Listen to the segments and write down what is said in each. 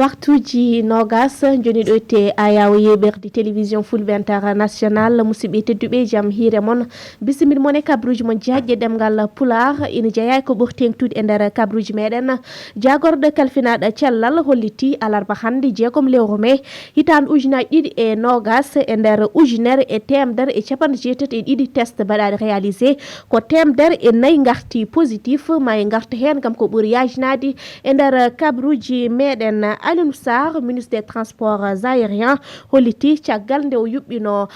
Waktuji nogas joni ɗo te ayawo yeɓerdi télévision fulɓe international musidɓe tedduɓe jaam hiire moon bisimil moon e kabruji mon jaƴƴe ɗemgal pular ina jeeya ko ɓuuri tengtude e nder kabruji meɗen jagorɗo kalfinaɗo cellal holliti alarba hande jeegom lewru mai hitande ujunaji ɗiɗi e nogas e nder ujunere e temedere e capanɗe jeetati e ɗiɗi test mbaɗaɗe réalisé ko temedere e nayyi garti positif ma en garta hen gam ko ɓuuri yajnade e nder kabruji meɗen Aliou Sarr ministre des transports aériens holliti caggal nde o yuɓɓino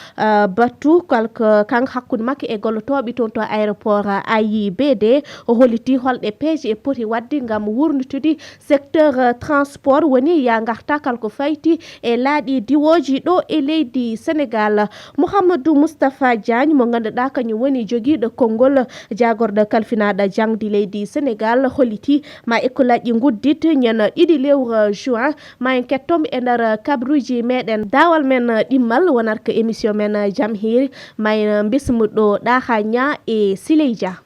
battu kanko hakkude makko e gollotoɓe toon to aéroport AIBD o holliti holɗe peeje e poti wadde gam wurnitude secteur transport woni ya garta kalko fayti e laaɗi diwoji ɗo e leydi Sénégal. Mouhamadou Moustapha Diagne mo ganduɗa kañum woni joguiɗo konngol jagorɗo kalfinaɗo jangdi leydi Sénégal holliti ma école ji guddit ñana ɗiɗi lewru juin ma en kettomɓe e nder kabruji meɗen dawal men ɗimmal wonat ko émission men jaam hiiri ma en bismuɗo ɗaha ña e Siley Dia.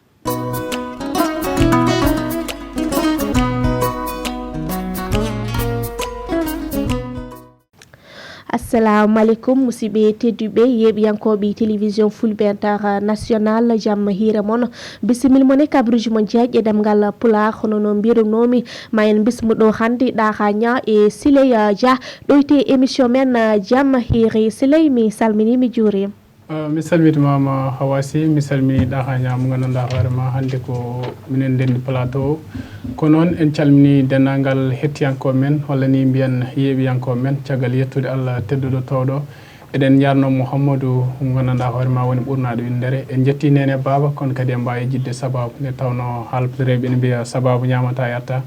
Assalamu alaikum musidɓe tedduɓe yeɓiyankoɓe télévision fulɓe international jaam hiire moon bisimil moon e kabruji mon jeeƴƴe ɗemgal pular hono no mbirunomi ma en bismuɗo hande ɗaha ña e Siley Dia ɗoyte émission men jaam hiiri Siley mi salmini mi juurima. Mi salmitimama Hawasi mi salmini ɗaha ña mo ganduɗa hoorema hande ko minen ndendi plateau ko noon en calmini dennagal hettiyanko men walla ni mbiyen yeeɓiyanko men caggal yettude Allah tedduɗo towɗo eɗen jarno Mouhamadou mo ganduɗa hoorema woni ɓurnaɗo windere en jetti nene baba kono kadi en mbawi jidde sababu nde tawno halpitereɓe ene mbiya sababu ñamata yatta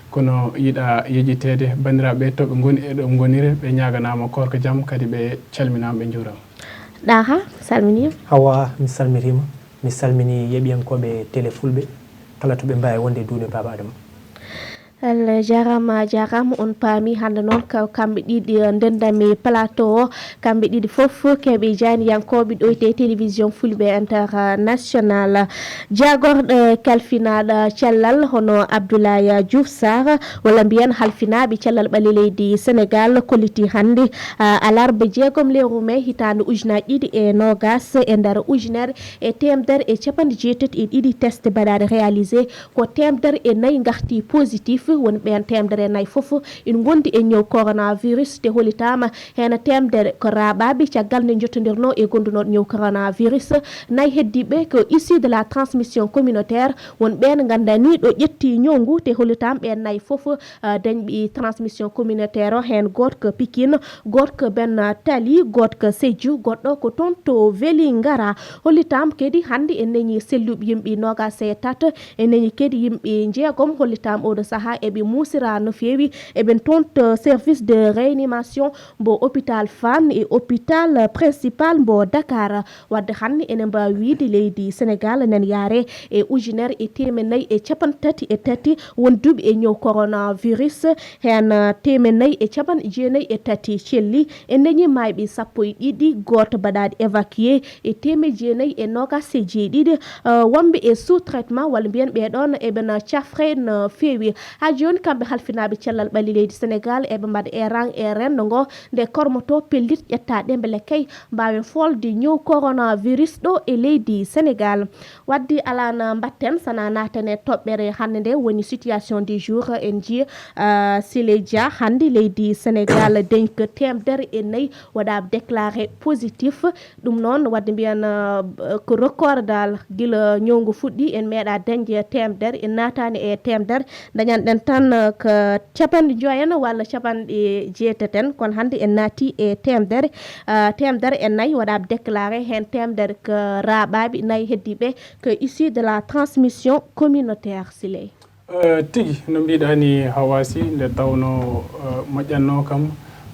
kono yiiɗa yejitede bandiraɓe toɓe goni eɗo gonire ɓe ñaganama korko jaam kadi ɓe calminama ɓe juurama. Ɗaha salminima. Hawa mi salmitima mi salmini yeɓiyankoɓe télé fulɓe kala to ɓe mbawi wonde duuɓe baba Adama. Allah jarama on paami hande noon kamɓe ɗiɗi ndendami plateau o kamɓe ɗiɗi foof keɓe janiyankoɓe ɗo te télévision fulɓe international jagorɗo kalfinaɗo cellal hono Abdoulaye Diouf Sarr walla mbiyen halfinaɓe cellal ɓaali leydi Sénégal kolliti hande alarba jeegom lewru mai hitande ujunaji ɗiɗi e nogas e nder ujunere e temedere e capanɗe jeetati e ɗiɗi test mbaɗaɗe réalisé ko temedere e nayyi garti positif woni ɓen temedere e nayyi foof ina gondi e ñaw coronavirus te holitama hen temedere ko raɓaɓe caggal nde jottodirno e gondunoɗo ñaw coronavirus nayyi heddiɓe ko issu de la transmission communautaire won ɓen gandani ɗo ƴetti ñaw ngu te holitama ɓen nayyi foof dañɓi transmission communautaire o hen goto ko Pikine goto ko Ben Tali goto ko Sédhiou goɗɗo ko toon to Vélingara hollitama kadi hande en dañi selluɓe yimɓe nogas e tata en dañi kadi yimɓe jeegom hollitama oɗo saaha eɓe musira no fewi eɓen tonto service de réanimation mbo hôpital Fann e hôpital principal mbo Dakar wadde hande ene mbawi wiide leydi Sénégal nen yaare e ujunere e temennayyi e capantati e tati wonduɓe e ñaw coronavirus hen temennayyi e capanɗe jeenayyi e tati celli en dañi mayɓe sappo e ɗiɗi goto mbaɗaɗe évacué e temeɗe jeenayyi e nogas e jeeɗiɗi wonɓe e sous traitement walla mbiyen ɓeɗon eɓen cafre no fewi ha joni kamɓe halfinaɓe cellal ɓaali leydi Sénégal eɓe mbaɗa e rang e rendo ngo nde kormoto pellit ƴettaɗe beele kay mbawen folde ñaw coronavirus ɗo e leydi Sénégal wadde alano mbatten sana naten e toɓɓere hande nde woni situation du jour en jii Siley Dia hande leydi Sénégal dañ ko temedere e nayyi waɗa déclaré positif ɗum noon wadde mbiyan ko record dal guila ñaw ngu fuɗɗi en meeɗa dañde temedere en natani e temedere dañanɗen tan ko capanɗe joyen walla capanɗe jeetaten kono hande en naati e temedere e nayyi waɗa déclaré hen temedere ko raɓaɓe nayyi heddiɓe ko issu de la transmission communautaire Siley. Tigi no mbiɗani Hawasi nde tawno moƴƴanno kam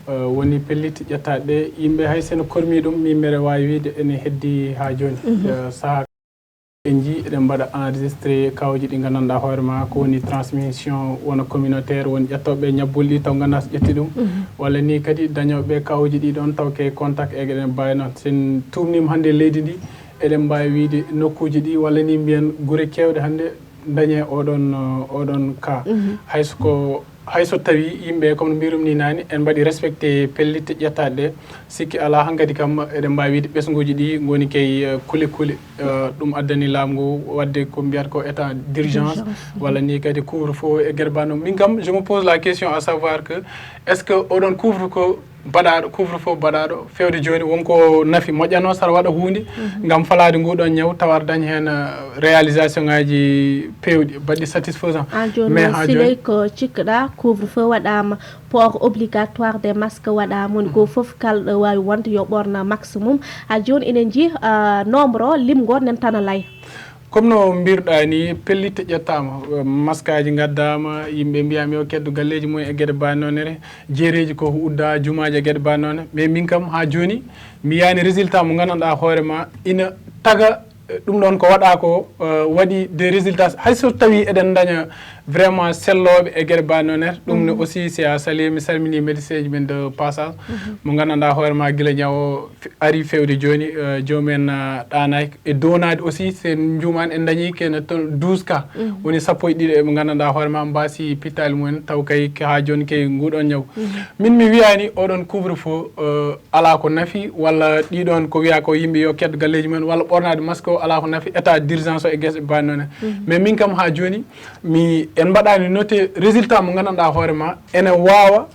woni pelliti ƴettaɗe ɗe yimɓe hay sen kormi ɗum mimere wawi wiide ene heddi ha joni saaha en jii eɗen mbaɗa enregistré kawji ɗi gandanɗa hoorema ko woni transmission wona communautaire woni ƴettoɓe ñabbulɗi taw ganda so ƴetti ɗum walla ni kadi dañoɓe kawji ɗi ɗon taw ke contact e eɗen mbawi noon sen tumnima hande leydi ndi eɗen mbawi wiide nokkuji ɗi walla ni mbiyen guure kewɗe hande dañe oɗon cas hayso ko hayso tawi yimɓe comme no mbirumni nani en mbaɗi respecté pellitte ƴettaɗe ɗe sikki ala hankkadi kam eɗen mbawi wiide ɓesguji ɗi goni kay kule ɗum addani laamu ngu wadde ko mbiyata ko état d'urgence walla ni kadi couvre feu e gueɗe banno min kam je me pose la question à savoir que est ce que oɗon couvre feu baɗaɗo fewde joni wonko nafi moƴƴano sara waɗa hunde gam falade nguɗon ñaw tawar daña hen réalisation ngaji pewɗi baɗɗi satisfaisant mais ha joni ko cikkuɗa couvre feu waɗama port obligatoire des masques waɗama woni go foof kalɗo wawi wonde yo ɓorna maximum ha joni enen jii nombre o limgo nen tana lay comme no mbirɗa ni pellitte ƴettama masque aji gaddama yimɓe mbiyami yo keddo galleji mumen e gueɗe bannonere jeereji ko udda jumaji e gueɗe bannone mais min kam ha joni mi yani résultat mo gandanɗa hoorema ina taga ɗum ɗon ko waɗa ko waɗi des résultats hayso tawi eɗen daña vraiment selloɓe e gueɗe bannonere ɗum ne aussi c'est à saluer mi salmini médecin ji men de passage mo gandanɗa hoorema guila ñawo ari fewde joni jomumen ɗanaki e donade aussi sen jumani en dañi kene 12 cas woni sappo e ɗiɗi mo gandanɗa hoorema mbasi pittali mumen taw kay ha joni kay nguɗon ñaw min mi wiyani oɗon couvre feu ala ko nafi walla ɗiɗon ko wiya ko yimɓe yo keddo galleji mumen walla ɓornade masque o ala ko nafi état d'urgence o e gueɗe bannone mais min kam ha joni mi en mbaɗani noté résultat mo gandanɗa hoorema ene wawa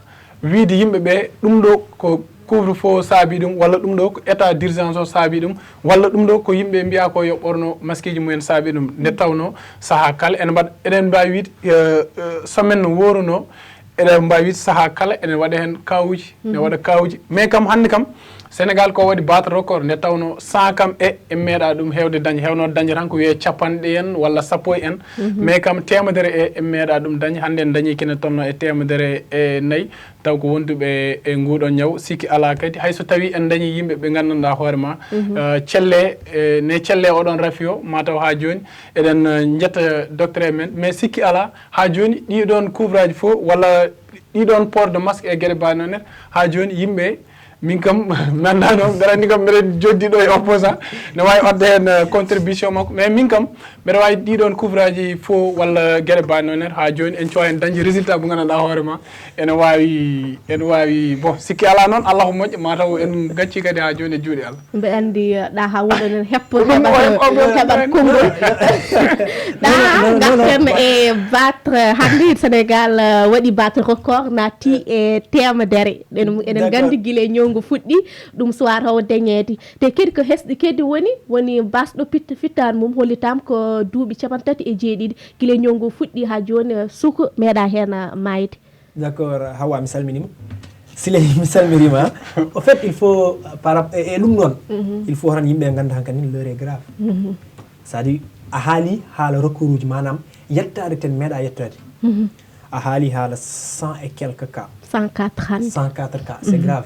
wiide yimɓeɓe ɗum ɗo ko couvre feu saabi ɗum walla ɗum ɗo ko état d'urgence o saabi ɗum walla ɗum ɗo ko yimɓe mbiya ko yo ɓorno masque ji mumen saabi ɗum nde tawno saaha kala eɗen mbawi wiide semaine no woruno eɗen mbawi wiide saaha kala ene waɗa hen kawuji ne waɗa kawuji mais kam hande kam Sénégal ko waɗi battre record nde tawno 100 kam en meeɗa ɗum hewde dañde hewnode dañde tan ko wiye capanɗe en walla sappo en mais kam temedere en meeɗa ɗum dañde hande en dañi kene tonno e temedere e nayyi taw ko wonduɓe e nguɗon ñaw sikki ala kadi hayso tawi en dañi yimɓe ɓe gandanɗa hoorema celle ne celle oɗon rafi o mataw ha joni eɗen jetta docteur men mais sikki ala ha joni ɗiɗon couvrage fo walla ɗiɗon port de masque e gueɗe bannonere ha joni yimɓe min kam nandano garani kam mbiɗen joddiɗo e opposant ne wawi wadde hen contribution makko mais min kam mbiɗa wawi ɗiɗon couvre aji fo walla gueɗe bannonere ha joni en cowa en dañde résultat mo gandanɗa hoorema ene wawi bon sikki ala noon Allah ko moƴƴo mataw en gacci kadi ha joni e juuɗe Allah mbe andi ɗa ha woɗonen heppo heɓat konngol ɗa garten e battre hande Sénégal waɗi battre record natti e temedere eɗen gandi guila ñowngu fuɗɗi ɗum soir o dañede te kadi ko hesɗi kadi woni basɗo fittani mum hollitama ko duuɓi 37 guila ñowngu fuɗɗi ha joni suka meeɗa hen mayde d'accord Hawa mi salminima Siley mi salminima au fait il faut e ɗum noon il faut tan yimɓe ganda hankkadi l'heure est grave c'est à dire a haali haala recours uji manam yettade ten meeɗa yettade a haali haala 100 et quelques cas 104 cas c'est grave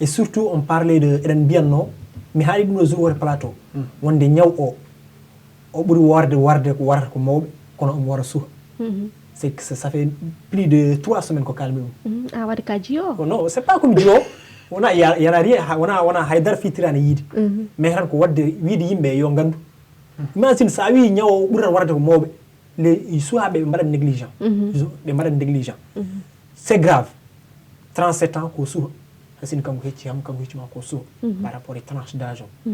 et surtout on parlait de eɗen mbiyanno mi haali ɗum no jour wore plateau wonde ñaw o ɓuuri warde ko warata ko mawɓe kono omo wara suha c'est que ça fait plus de 3 semaines ko kalmi ɗum a waɗi ka jiyo non c'est pas comme jiyo wona yana rien wona haydara fitirani yiide mais tan ko wadde wiide yimɓe yo gandu imagine sa wi ñaw o ɓuurata warde ko mawɓe les suhaɓe ɓe mbaɗat négligent ɓe mbaɗat négligent c'est grave 37 ans ko suha hasini kanko heccima ko suha par rapport e tranche d'âge o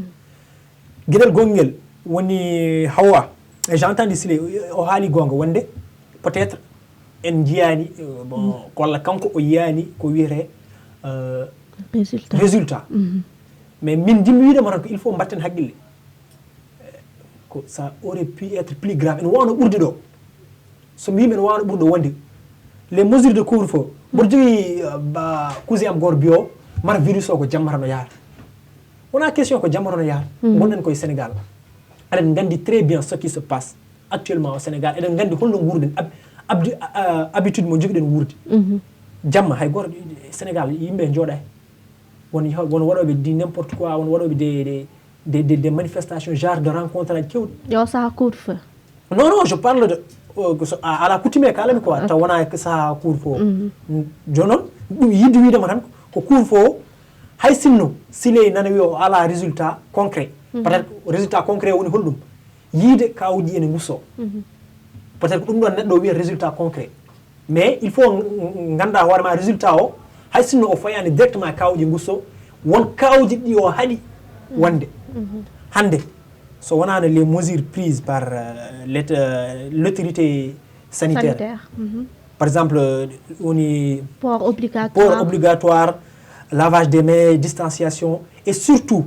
gueɗel gonguel woni Hawa j'ai entendu Siley o haali gonga wonde peut-être en jiyani bon walla kanko o yiyani ko wiyete résultat mais min jimmi wiidema tan ko il faut mbatten haqqille ko ça aurait pu être plus grave ene wawno ɓurde ɗo somi yimi ene wawno ɓurde wonde les mesures de couvre-feu mboɗo jogui cousin am goto biyo mara virus o ko jammata no yaara wona question ko jammata no yaara gonɗen koye Sénégal eɗen gandi très bien ce qui se passe actuellement au Sénégal eɗen gandi holno gurden habitude mo joguiɗen wurde jamma hay goto Sénégal yimɓe jooɗay won waɗoɓe di n'importe quoi won waɗoɓe des manifestations genre de rencontre aji kewɗi yo saha couvre-feu non je parle de à la coutume kalami quoi taw wona saha couvre-feu joni noon ɗum yidde widema tan ko couvre-feu hay sinno Siley nana wi o ala résultat concret peut-être résultat concret woni holɗum yiide kawuji ene gusso peut-être ko ɗum ɗon neɗɗo wiya résultat concret mais il faut ganda hoorema résultat o hay sinno o fayani directement kawji gusso won kawji ɗi o haɗi wonde hande so wonano les mesures prises par l'autorité sanitaire. Par exemple woni port obligatoire, lavage des mains, distanciation, et surtout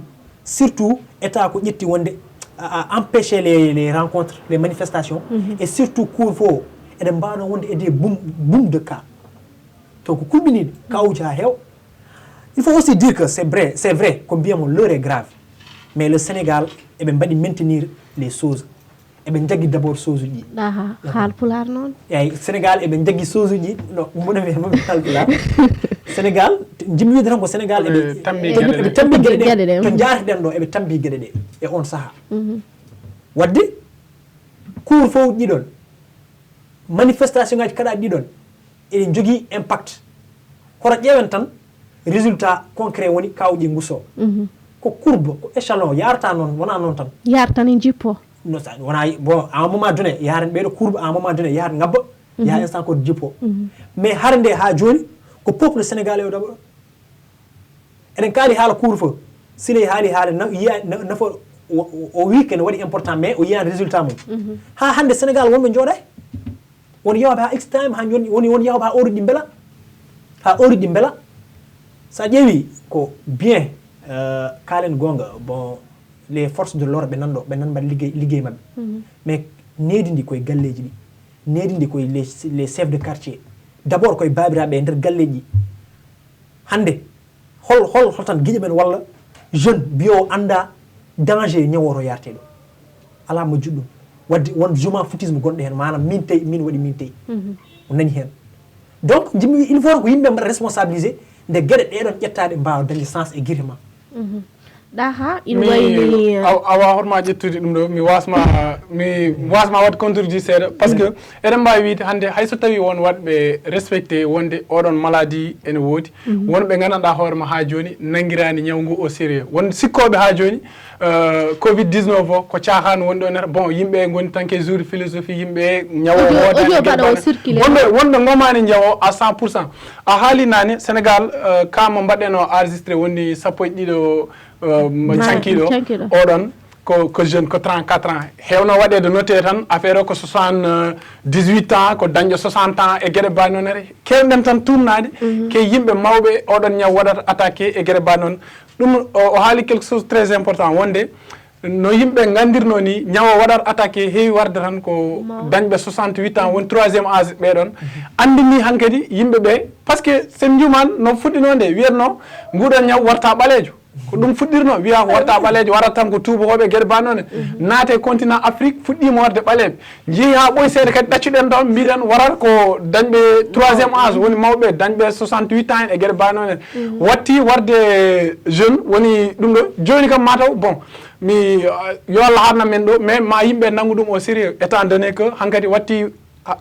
état ko ƴetti wonde à empêcher les rencontres, les manifestations, et surtout couvre-feu eɗen mbawno wonde e des boom de cas. Donc kulɓiniɗo kawuji ha heew. Il faut aussi dire que c'est vrai ko mbiyamo l'heure est grave, mais le Sénégal eɓe mbaɗi maintenir les choses, eɓe jaggi d'abord chose uji haal pular noon eyyi Sénégal eɓe jaggi chose uji no mboɗo wiya mami haal pular Sénégal jimmi wiide tan ko Sénégal eɓe tambi gueɗe ɗe to jaateɗen ɗo eɓe tambi gueɗe ɗe e on saaha wadde couvre-feu uji ɗiɗon manifestation ngaji kaɗa ɗiɗon eɗen jogui impact kono ƴeewen tan résultat concret woni kawƴi gusso ko courbe ko échelon yarata noon wona noon tan yarata ne jippo no wona bon à un moment donné yaren ɓeɗo courbe à un moment donné yahat ngabba yaha instant ko jippo mais har nde ha joni ko peuple sénégalais o d'abord eɗen kaali haala couvre-feu sile haali yiya nafa o wi kene waɗi important mais o yiyani résultat mum ha hande Sénégal wonɓe jooɗay won yawɓe ha x time ha joni won yawɓe ha oruɗi beela sa ƴeewi ko bien kaalen gonga bon les forces de l'ordre ɓe nanɗo ɓe nan mbaɗa liggey mabɓe mais needi ndi koye galleji ɗi needi ndi koye les chefs de quartier d'abord koye babiraɓe e nder galleji ɗi hande hol tan guiƴe men walla jeune biyo anda danger ñawoto yarte ɗo ala mo juɗɗum wadde won juma foutisme gonɗo hen manam min tawi min waɗi min tawi o nani hen donc jimmi il faut ko yimɓe mbaɗa responsabilisé nde gueɗe ɗeɗon ƴettaɗe mbawa dañde sens e guirma ɗaha ina wayni awa horma ƴettude ɗum ɗo mi wasma wadde contredit seeɗa par ce que eɗen mbawi wiide hande hayso tawi won waɗɓe respecté wonde oɗon maladie ene woodi wonɓe gandanɗa hoorema ha joni nanguirani ñaw ngu au sérieux won sikkoɓe ha joni covid 19 o ko caahan woni ɗo neta bon yimɓe goni tan ke jour philosophie yimɓe ñawo wonɓe gomani jawo à 100%. a haali nane Sénégal kamo mbaɗɗen o enregistré woni sappo e ɗiɗo cankiɗo oɗon ko jeune ko 34 ans hewno waɗede noté tan affaire o ko 78 ans ko dañƴo 60 ans e gueɗe ba noon ere kewɗen tan tournade ke yimɓe mawɓe oɗon ñaw waɗata attaqué e gueɗe ba noon ɗum o haali quelque chose très important wonde no yimɓe gandirno ni ñawo waɗat attaqué heewi warde tan ko dañɓe 68 ans woni 3e âge ɓeɗon andini hankkadi yimɓeɓe par ce que sen juman no fuɗɗino nde wiyatno nguɗon ñaw warta ɓalejo ko ɗum fuɗɗirno wiya ko warta ɓalejo warat tan ko tubakoɓe gueɗe banone naate continent Afrique fuɗɗima warde ɓaleɓe jeeyi ha ɓoy seeɗa kadi ɗaccuɗen ɗon mbiɗen warat ko dañɓe 3e âge woni mawɓe dañɓe 68 ans e gueɗe banone watti warde jeune woni ɗum ɗo joni kam mataw bon mi yo Allah harna men ɗo mais ma yimɓe nanggu ɗum au sérieux étant donné que hankkadi watti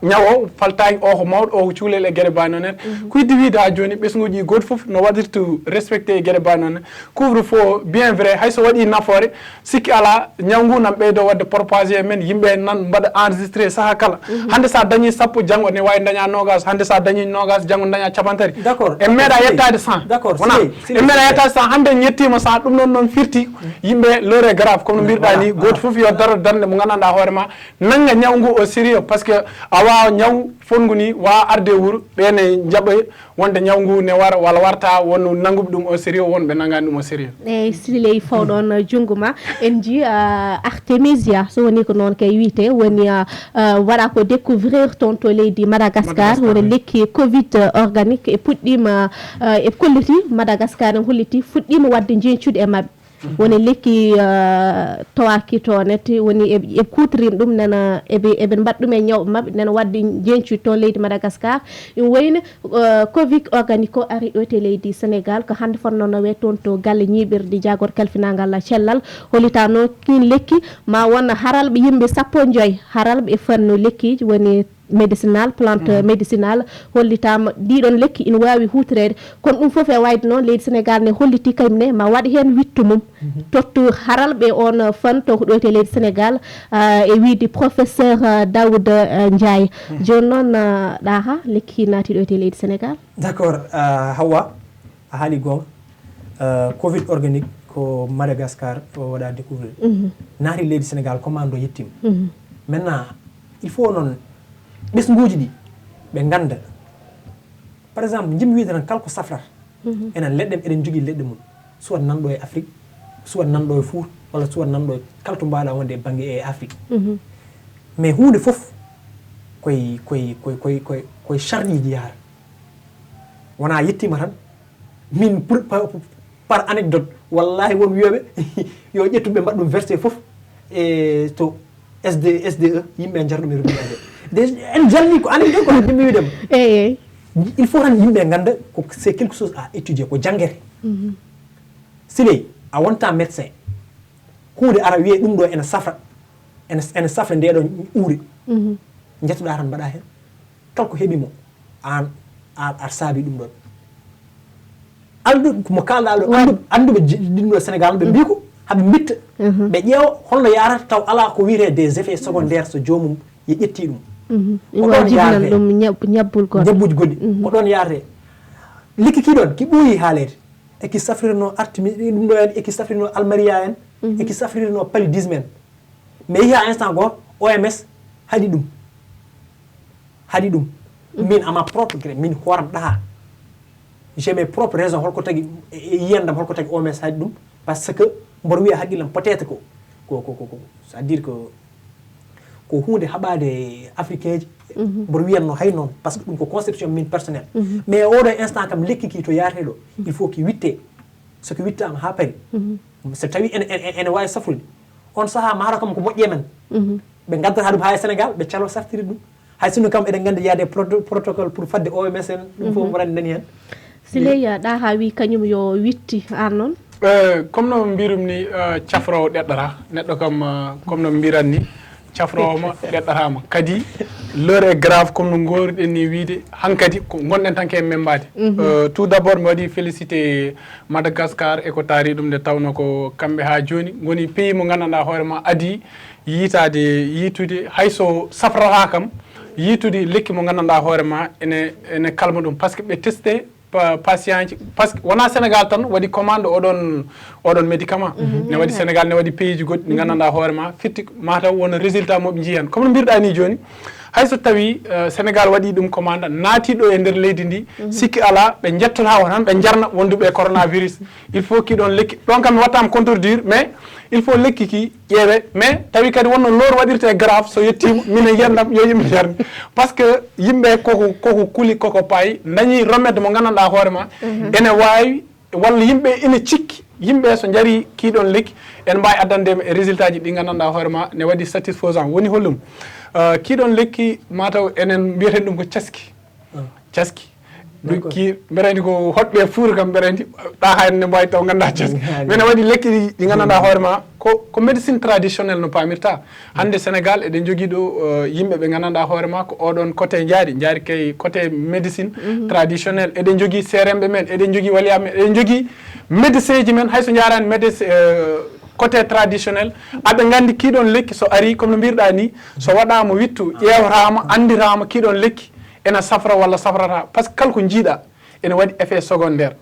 ñawo faltaki o ko mawɗo o ko cuhlel e gueɗe ba noon en ko yidde wiide ha joni ɓesguji goto foof no waɗirtu respecté e gueɗe ba noon en couvre feu bien vrai hayso waɗi nafoore sikki ala ñaw ngu nan ɓeydo wadde propagé men yimɓe nan mbaɗa enregistré saaha kala hande sa dañi sappo janggo ne wawi daña nogas hande sa dañi nogas janggo daña capantati e meeɗa yettade 100 wona e meeɗa yettade 100 hande ñettima 100 ɗum noon noon firti yimɓe l'heure est grave comme no mbiruɗa ni goto foof yo daro darde mo gandanɗa hoorema nanga ñaw ngu au sérieux par ce que a wawa ñaw fongu ni wa arde wuuro ɓene jaɓa wonde ñaw ngu ne wara walla warta won nanguɓe ɗum au sérieux wonɓe nangani ɗum au sérieux eyyi siley fawɗon junggo ma en ji artémisia so woni ko noon kay wiyete woni waɗa ko découvrir toon to leydi Madagascar woni lekki covid organique e puɗɗima e kolliti Madagascar en holliti fuɗɗima wadde jencude e mabɓe woni lekki towaki tonete woni e kutorin ɗum nana eɓe mbaɗa ɗum e ñawɓe mabɓe nana wadde jencude toon leydi Madagascar ɗum wayno covid organique o ari ɗo te leydi Sénégal ko hande fonnono we toon to galle ñiɓirde jagor kalfinagal cellal hollitano kin lekki ma won haralɓe yimɓe sappo e joyyi haralɓe e fanno lekkiji woni médicinal plante médicinal hollitama ɗiɗon lekki ina wawi hutorede kono ɗum foof e wayde noon leydi Sénégal ne holliti kañumne ma waɗa hen wittu mum tottu haralɓe on fan to ko ɗo te leydi Sénégal e wiide professeur Daoud Ndiaye joni noon ɗaha lekki naati ɗo te leydi Sénégal. D'accord Hawa a haali gonga covid organique ko Madagascar o waɗa découvrir naati leydi Sénégal commande o yettima maintenant il faut noon ɓesguji ɗi ɓe ganda par exemple jimmi wiide tan kala ko safrata enen leɗɗe eɗen jogui leɗɗe mum soit nanɗo e Afrique soit nanɗo e Fouta walla soit nanɗo e kala to mbaɗa wonde e banggue e Afrique mais hunde foof koye charge ji yahata wona yettima tan min par anecdote wallahi won wiyoɓe yo ƴettuɓe mbaɗa ɗum versé foof e to SDE yimɓe jar ɗum e rubiade en jalni ko anecdote ko jimmi wiidema eyyi il faut tan yimɓe ganda ko c'est quelque chose à étudier ko janguete sile a wonta médecin hunde ara wiye ɗum ɗo ene safra ndeɗo uure jettoɗa tan mbaɗa hen kala ko heeɓimo an a saabi ɗum ɗon andu mo kalɗa ɗo anduɓe ɗum ɗo Sénégal ɓe mbi ko haɓe bitta ɓe ƴeewa holno yarata taw ala ko wiyete des effets secondaires so jomum ye ƴetti ɗum wajibinan ɗum ñabbul goɗɗo ñabbuji goɗɗi ko ɗon yarate likki kiɗon ki ɓooyi haalede eki safrirno artemi ɗum ɗo en eki safrirno almaria en eki safrirno paludisme en mais yiha instant goto OMS haɗi ɗum min ama propre gré min hooram ɗaha j'ai mes propres raisons holko tagui yiyandam holko tagui OMS haɗi ɗum par ce que mboɗo wiya haqqillam peut être ko c'est à dire que ko hunde haɓade africain ji mboɗo wiyanno hay noon par ce que ɗum ko conception min personnel mais oɗo instant kam lekki ki to yarate ɗo il faut ki witte soko wittama ha paari so tawi ene wawi safrude on saaha maaro kam ko moƴƴe men ɓe gaddata ɗum ha e Sénégal ɓe calo saftiri ɗum hay sinno kam eɗen gandi yaade protocole pour fadde OMS en ɗum fof mboɗani nani hen Sileye ɗa ha wi kañum yo witti an noon comme no mbirum ni cafrowo ɗeɗɗata neɗɗo kam comme no mbiran ni cafrowoma ɗeɗɗatama kadi l'heure est grave comme no goriɗen ni wiide hankkadi ko gonɗen tan ke membade tout d' abord mi waɗi félicité Madagascar eko taari ɗum nde tawno ko kamɓe ha joni goni pays mo gandanɗa hoorema adi yitude hayso safrata kam yitude lekki mo gandanɗa hoorema ene kalma ɗum par ce que ɓe testé patient ji par ce que wona Sénégal tan waɗi commande oɗon médicament ne waɗi Sénégal ne waɗi pays ji goɗɗi ɗi gandanɗa hoorema fitti mataw wona résultat moɓe jiihen comme no mbirɗa ni joni hayso tawi Sénégal waɗi ɗum commande naatiɗo e nder leydi ndi sikki ala ɓe jettotako tan ɓe jarna wonduɓe e coronavirus il faut kiɗon lekki ɗon kam mi wattama contredire mais il faut lekki ki ƴeewe mais tawi kadi wonno lor waɗirte grave so yettima minen yiyandam yo yimɓe jarni par ce que yimɓe koko kuuli koko paayi dañi remède mo gandanɗa hoorema ene wawi walla yimɓe ene cikki yimɓe so jaari kiɗon lekki en mbawi addandema e résultat ji ɗi gandanɗa hoorema ne waɗi satisfaisant woni hollum kiɗon lekki mataw enen mbiyeten ɗum ko caski ki mbeɗa ko hoɗɓe fuura kam mbeɗa andi ɗa ha ne mbawi taw ganda caski mine waɗi lekki ɗi gandanɗa hoorema ko médecine traditionnel no pamirta hande Sénégal eɗen jogui ɗo yimɓe ɓe gandanɗa hoorema ko oɗon côté jaari kay côté médecine traditionnel eɗen jogui seremɓe men eɗen jogui waliyaɓe men eɗen jogui médecin ji men hayso jarani médecin côté traditionnel aɓe gandi kiɗon lekki so ari comme no mbirɗa ni so waɗama wittu ƴewrama andirama kiɗon lekki ena safra walla safrata par ce que kala ko jiiɗa ene waɗi effet secondaire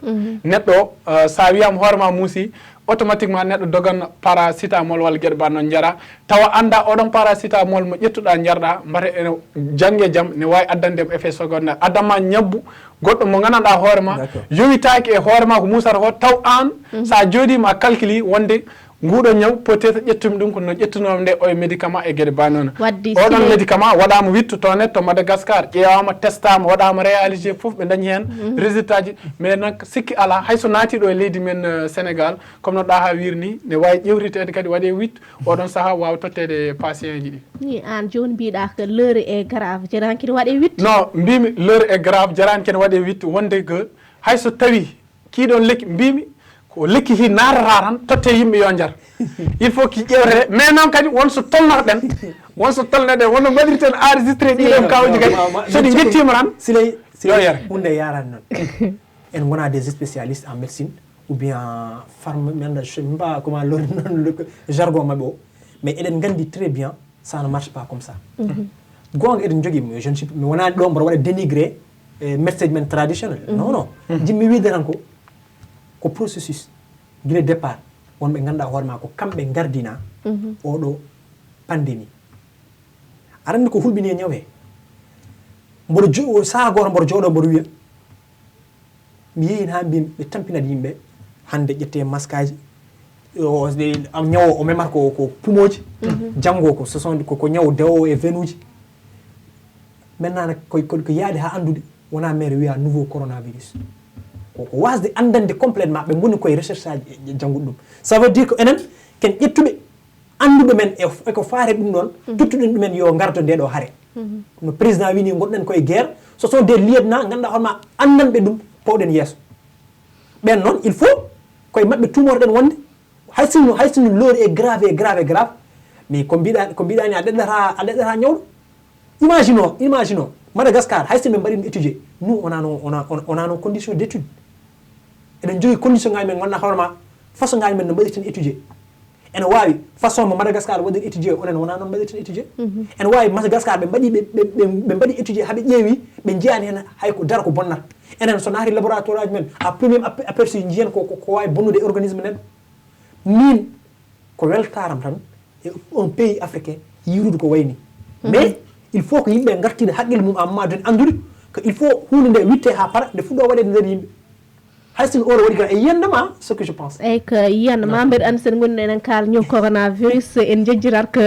neɗɗo sa wiyama hoorema muusi automatiquement neɗɗo dogan paracétamol walla gueɗe ba noon jara tawa anda oɗon paracétamol mo ƴettuɗa jarɗa mbata ene jangge jaam ne wawi addandema effet secondaire addama ñabbu goɗɗo mo gandanɗa hoorema yowitaki e hoorema ko musata ko taw an sa jooɗima a calculi wonde nguɗo ñaw peut être ƴettumi ɗum kono ƴettunomi nde oye médicament e gueɗe ba noon oɗon médicament waɗama wittu toon to Madagascar ƴewama testama waɗama réalisé foof ɓe dañi hen résultat ji mais nak sikki ala hayso naatiɗo e leydi men Sénégal comme no ɗa ha wirni ne wawi ƴewritede kadi waɗe wittu oɗon saaha wawa tottede patient ji ɗi ni an joni mbiɗa ko l'heure est grave jarani kene waɗe wittu non mbimi l'heure est grave jarani kene waɗe wittu wonde que hayso tawi kiɗon lekki mbimi ko lekki hi narata tan totte yimɓe yo jar il faut ki ƴewrete mais noon kadi wonso tolnoɗen won so tolnede wono mbaɗiri tan enregistré ɗiɗon kawji kadi soɗi jettima tan silay hunde yarani noon en wona des spécialistes en médecine ou bien je sais pas comment le jargon mabɓe o mais eɗen gandi très bien ça ne marche pas comme ça gonga eɗen jogui je ne suis mi wonani ɗo mboɗo waɗa dénigré médecin men traditionnel non non jimmi wiide tan ko processus guila départ wonɓe ganduɗa hoorema ko kamɓe gardina oɗo pandémie aɗa andi ko hulɓini e ñawe mboɗo saha goto mboɗo jooɗo mboɗo wiya mi yeehin ha mbimi ɓe tampinat yimɓe hande ƴette masque aji ñawo o memata ko pumoji janggo ko ce sont ko ñawo dewowo e venuji maintenant nak ko yaade ha andude wona mere wiya nouveau coronavirus ko wasde andande complètement ɓe goni koye recherche aji janggude ɗum ça veut dire que enen ken ƴettuɓe anduɓe men eko faare ɗum ɗon tuttuɗen ɗumen yo gardo nde ɗo haare no président wini gonɗen koye guerre ce sont des lieutenants ganduɗa hoorema andanɓe ɗum powɗen yeeso ɓen noon il faut koye mabɓe tumorɗen wonde hay sino loori e grave mais ko mbiɗani a ɗeɗɗata ñawɗo imaginons Madagascar hay sinɓe mbaɗi ɗum étudier nous on a nos conditions d' étude eɗen jogui condition ngaji men ganduɗa hoorema façon ngaji men no mbaɗirten étudier ene wawi façon mo Madagascar waɗir étudier onen wona noon mbaɗirten étudier ene wawi Madagascar ɓe mbaɗi étudier haaɓe ƴeewi ɓe jeyani hen hay ko dara ko bonnata enen so naati laboratoire aji men a premier aperçu jiyen ko wawi bonnude organisme neɗɗo min ko weltaram tan e un pays africain yirude ko wayni mais il faut que yimɓe gartida haqqille mum en moment donné andude que il faut hunde nde witte ha para nde fuɗɗo waɗede nder yimɓe hay sin oɗo waɗi gara e yiyandema ce que je pense eyyi ko yiyandema mbeɗa andi sen gonɗen enen kaala ñaw coronavirus en jejjirat ko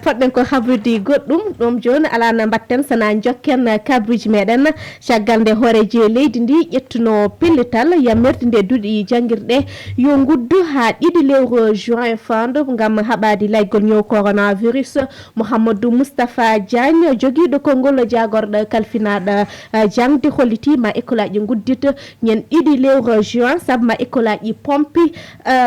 poɗɗen ko habrude goɗɗum ɗum joni ala no mbatten sana jokken kabruji meɗen caggal nde hooreji leydi ndi ƴettuno pellital yammirde nde duuɗi jangguirɗe yo guddu ha 2 lewru juin fandu gam haɓade laygol ñaw coronavirus Mouhamadou Moustapha Diagne joguiɗo konngol jagorɗo kalfinaɗo jangde hollitima école aji guddita ñen 2 lewru juin sabma école aji pompi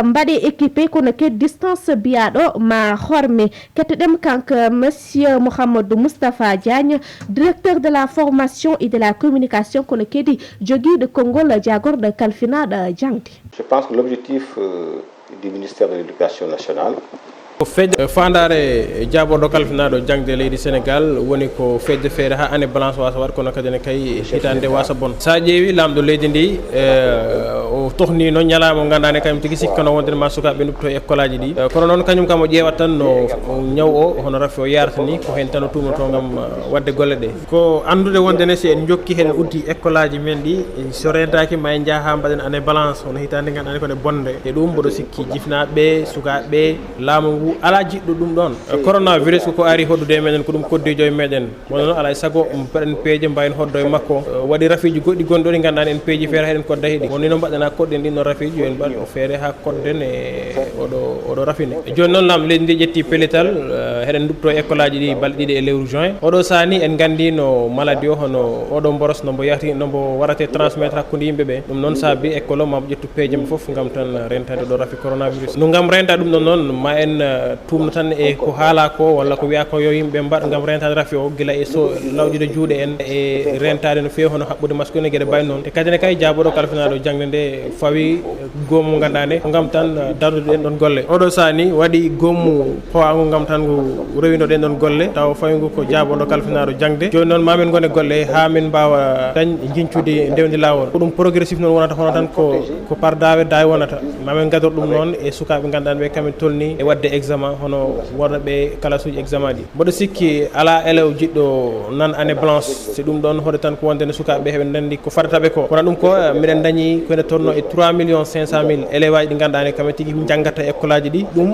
mbaɗe équipé kono ke distance biyaɗo ma horme kettoɗem kanko monsieur Mouhamadou Moustapha Diagne directeur de la formation et de la communication kono kedi joguiɗo konngol jagorɗo kalfinaɗo jangde. Je pense que l'objectif du ministère de l'Éducation nationale feƴƴe fandare jaɓorɗo kalfinaɗo jangde leydi Sénégal woni ko feƴƴe feere ha année balance wasa waɗ kono kadi ne kay hitande wasa bon sa ƴeewi lamɗo leydi ndi o tohni noon ñalama gandane kañum tigui sikkano wonde ma sukaɓe dupto école aji ɗi kono noon kañum kam o ƴeewat tan no ñaw o hono rafi o yarata ni ko hen tan o tumoto gam wadde golle ɗe ko andude wondene si en jokki hen uddi école aji men ɗi so rentaki ma en jaaha mbaɗen année balance hono hitande gandane kone bonde e ɗum mboɗo sikki jifnaɓe sukaɓe laamu ngu ala jiɗɗo ɗum ɗon coronavirus ko ari hoddude e meɗen ko ɗum koddijo e meɗen mono noon alay saago mbaɗen peeje mbawen hoddo e makko waɗi rafiji goɗɗi gonɗo ɗi gandani en peeji feere heɗen kodda heɗi woni noon mbaɗɗen ha kodɗen ɗin noon rafiji yo en mbaɗ feere ha kodden e oɗo rafine joni noon lamɗo leydi ndi ƴetti pellital heɗen dupto école aji ɗi balɗe ɗiɗi e lewru juin oɗo sani en gandi no maladie o hono oɗo boros nombo yahti nombo warate transmettre hakkude yimɓeɓe ɗum noon saabi école o mamo ƴettu peeje mum foof gam tan rentade ɗo rafi coronavirus no gam renta ɗum ɗon noon ma en tumno tan e ko haala ko walla ko wiya ko yo yimɓe mbaɗ gam rentade rafi o guila e so lawƴude juuɗe en e rentade no fewi hono haɓɓude masque ene gueɗe mbayno noon te kadi ne kay jaboɗo kalfinaɗo jangde nde fawi goomu gandane ko gam tan dardude ɗen ɗon golle oɗo sani waɗi goomu pawago gam tan ko rewino ɗen ɗon golle taw fawi ngu ko jaboɗo kalfinaɗo jangde joni noon mamin gone golle ha min mbawa dañ jincude ndewdi lawol ko ɗum progressif noon wonata hono tan ko par dawe dawi wonata mamin gador ɗum noon e sukaɓe gandanɓe ɓe kamin tolni e wadde examen hono wonno ɓe classe uji examen ɗi mboɗo sikki ala élève jiɗɗo nan année blanche si ɗum ɗon hoɗe tan ko wondene sukaɓe heɓe dandi ko fadataɓe ko kono ɗum ko miɗen dañi koene tonno e 3 500 000 élève aji ɗi gandani kamen tigui janggata école aji ɗi ɗum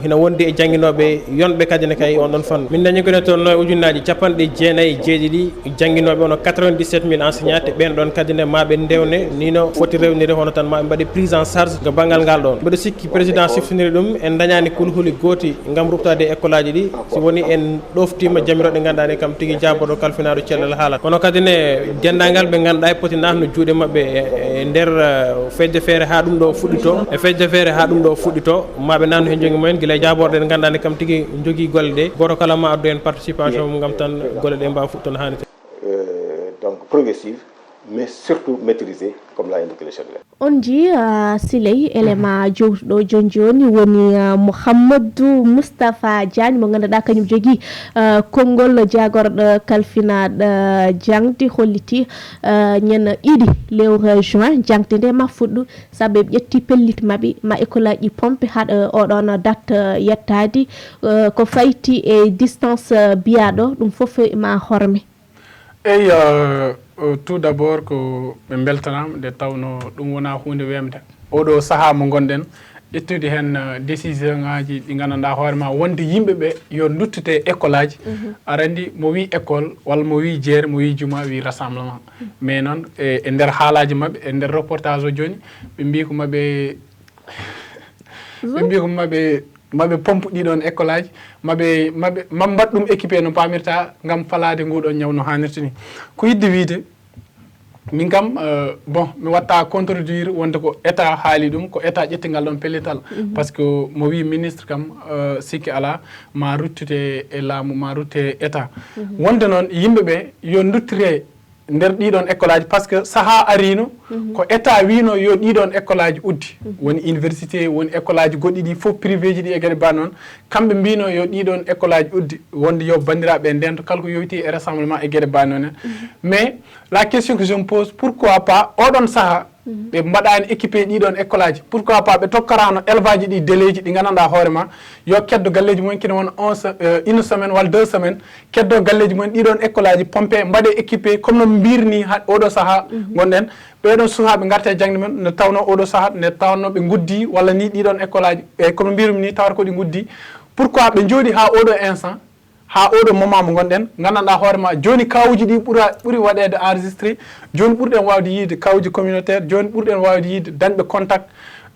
hina wondi e jangguinoɓe yonɓe kadi ne kay on ɗon fannu min dañi koene tonno e ujunnaji capanɗe jeenayyi jeeɗiɗi jangguinoɓe ono 97 000 enseignants te ɓen ɗon kadi ne maɓe ndewne nino foti rewnire hono tan maɓe mbaɗe prise en charge ko banggal ngal ɗon mboɗo sikki président siftiniri ɗum en dañani kulhuli gooti gam ruftade école aji ɗi si woni en ɗoftima jamiroɗe gandani kam tigui jaboɗo kalfinaɗo cellal haala kono kadi ne dendagal ɓe ganduɗa e poti natno juuɗe mabɓe e nder feƴde feere ha ɗum ɗo fuɗɗito e feƴde feere ha ɗum ɗo fuɗɗito maɓe nanno hen jongi mumen guila gelle jaaborde ɗe ganduɗa kam tigui jogui golle ɗe goto kala ma addu hen participation mum gam tan golle ɗe mbawa futton hannirde. Donc progressive, mais surtout maîtrisée, comme l'a indiqué le chef de l'État. On dit siley élément jowtuɗo joni joni woni Mouhamadou Moustapha Diagne mo ganduɗa kañum jogui konngol jagorɗo kalfinaɗo jangde holliti ñande ɗiɗi lewru juin jangde nde ma fuɗɗu saabu ɓe ƴetti pellit mabɓe ma école aji pompe haɗa oɗon date yettadi ko fayti e distance biyaɗo ɗum foof ma horme. eyi tout d' abord ko ɓe beltanama nde tawno ɗum wona hunde wemde oɗo saaha mo gonɗen ƴettude hen décision ngaji ɗi gandanɗa hoorema wonde yimɓeɓe yo duttute école aji aɗa andi mo wi école walla mo wi jeere mo wi juma wi rassemblement mais noon e nder haalaji mabɓe e nder reportage o joni ɓe mbi ko maɓe ɓe mbi ko maɓe pompe ɗiɗon école aji maɓe mbat ɗum équipé no pamirta gam falade nguɗon ñaw no hannirta ni ko yidde wiide min kam bon mi watta contredire wonde ko état haali ɗum ko état ƴetti ngal ɗon pellital par ce que mo wi ministre kam sikki ala ma ruttute e laamu ma rutte état wonde noon yimɓeɓe yo duttire nder ɗiɗon école aji par ce que saaha arino ko état wino yo ɗiɗon école aji uddi woni université woni école aji goɗɗi ɗi fof privé ji ɗi e gueɗe ba noon kamɓe mbino yo ɗiɗon école aji uddi wonde yo bandiraɓe ndento kala ko yowiti e rassemblement e gueɗe ba noon mais la question que je me pose pourquoi pas oɗon saaha ɓe mbaɗani équipé ɗiɗon école aji pourquoi pas ɓe tokkarano élevage ɗi déléji ɗi gandanɗa hoorema yo keddo galleji mumen kene won une semaine walla 2 semaines keddo galleji mumen ɗiɗon école aji pompe mbaɗe équipé comme no mbirni oɗo saaha gonɗen ɓeɗon sukaɓe garta e jangde men ne tawno oɗo saaha ne tawno ɓe guddi walla ni ɗiɗon école aji e kono mbirumi ni tawata ko ɗi guddi pourquoi ɓe jooɗi ha oɗo instant ha oɗo moment mo gonɗen gandanɗa hoorema joni kawuji ɗi ɓuuri waɗede enregistré joni ɓurɗen wawde yiide kawuji communautaire joni ɓurɗen wawde yiide dañɓe contact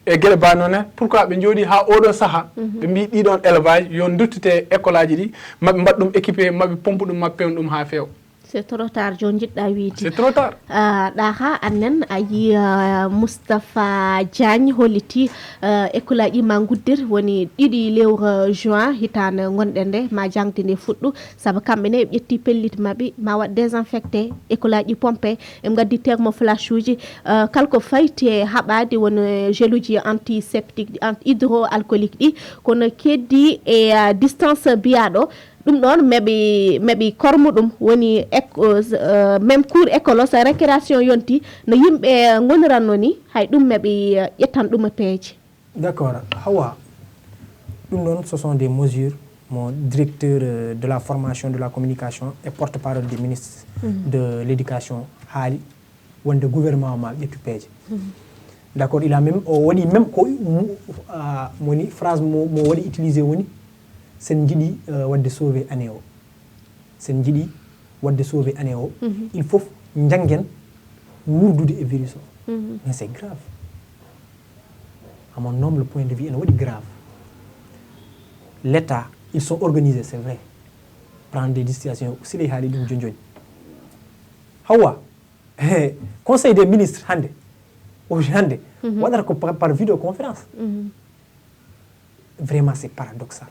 e gueɗe ba noon pourquoi ɓe jooɗi ha oɗo saaha ɓe mbi ɗiɗon élevage yo duttite école aji ɗi maɓe mbaɗ ɗum équipé maɓe pompe ɗum maɓe pewna ɗum ha feewa. C'est trop tard joni jiɗɗa wiide. C'est trop tard. Ɗaha annen a yi Moustapha Diagne holliti école aji ma guddir woni ɗiɗi lewru juin hitande gonɗen nde ma jangde nde fuɗɗu saabu kamɓe ne ɓe ƴetti pellit mabɓe ma waɗ désinfecté école aji pompe e gaddi thermoflash uji kala ko fayti e haɓade woni gel uji antiseptique hydroalcoolique ɗi kono keddi e distance biyaɗo ɗum ɗon meɓi kormu ɗum woni même cours école o so récréation yonti no yimɓe goniranno ni hay ɗum meɓi ƴettan ɗum e peeje. D'accord. Hawa ɗum ɗon ce sont des mesures mon directeur de la formation de la communication et porte-parole du ministre de l'éducation haali wonde gouvernement ma ƴettu peeje. D'accord, il a même woni même ko woni phrase mo waɗi utilisé woni sen jiɗi wadde sauver année o sen jiɗi wadde sauver année o il faut janggen wurdude e virus o mais c'est grave à mon humble point de vue ene waɗi grave l'état ils sont organisés c'est vrai prendre des décisions sile haali ɗum joni joni hawa conseil des ministres hande hande waɗata ko par vidéoconférence vraiment c'est paradoxal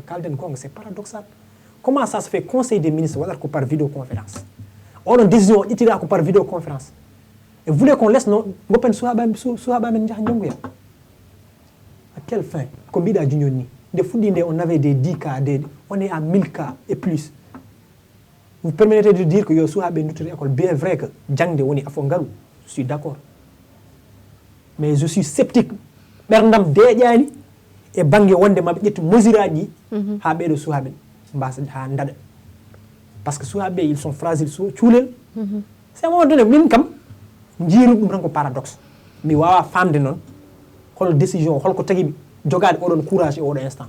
kalden gonga c'est paradoxal comment ça se fait conseil des ministres waɗata ko par vidéoconférence oɗon décision o ƴettira ko par vidéoconférence et voulez qu'on laisse no goppen suhaɓa men jaaha janggoya à quelle fin ko mbiɗa junior ni nde fuɗɗi nde on avait des 10 cas on est à 1000 cas et plus vous permettez de dire que yo suhaɓe duttoto école bien vrai que jangde woni afo ngaru je suis d'accord mais je suis sceptique ɓerdam deeƴani e banggue wonde maɓe ƴettu mesure aji ɗi ha ɓeɗo suhaɓe mbasa ha daɗa par ce que suhaɓe ils sont fragiles cuulel c'est un moment donné min kam jiiru ɗum tan ko paradoxe mi wawa famde noon hol décision holko tagui jogade oɗon courage e oɗo instant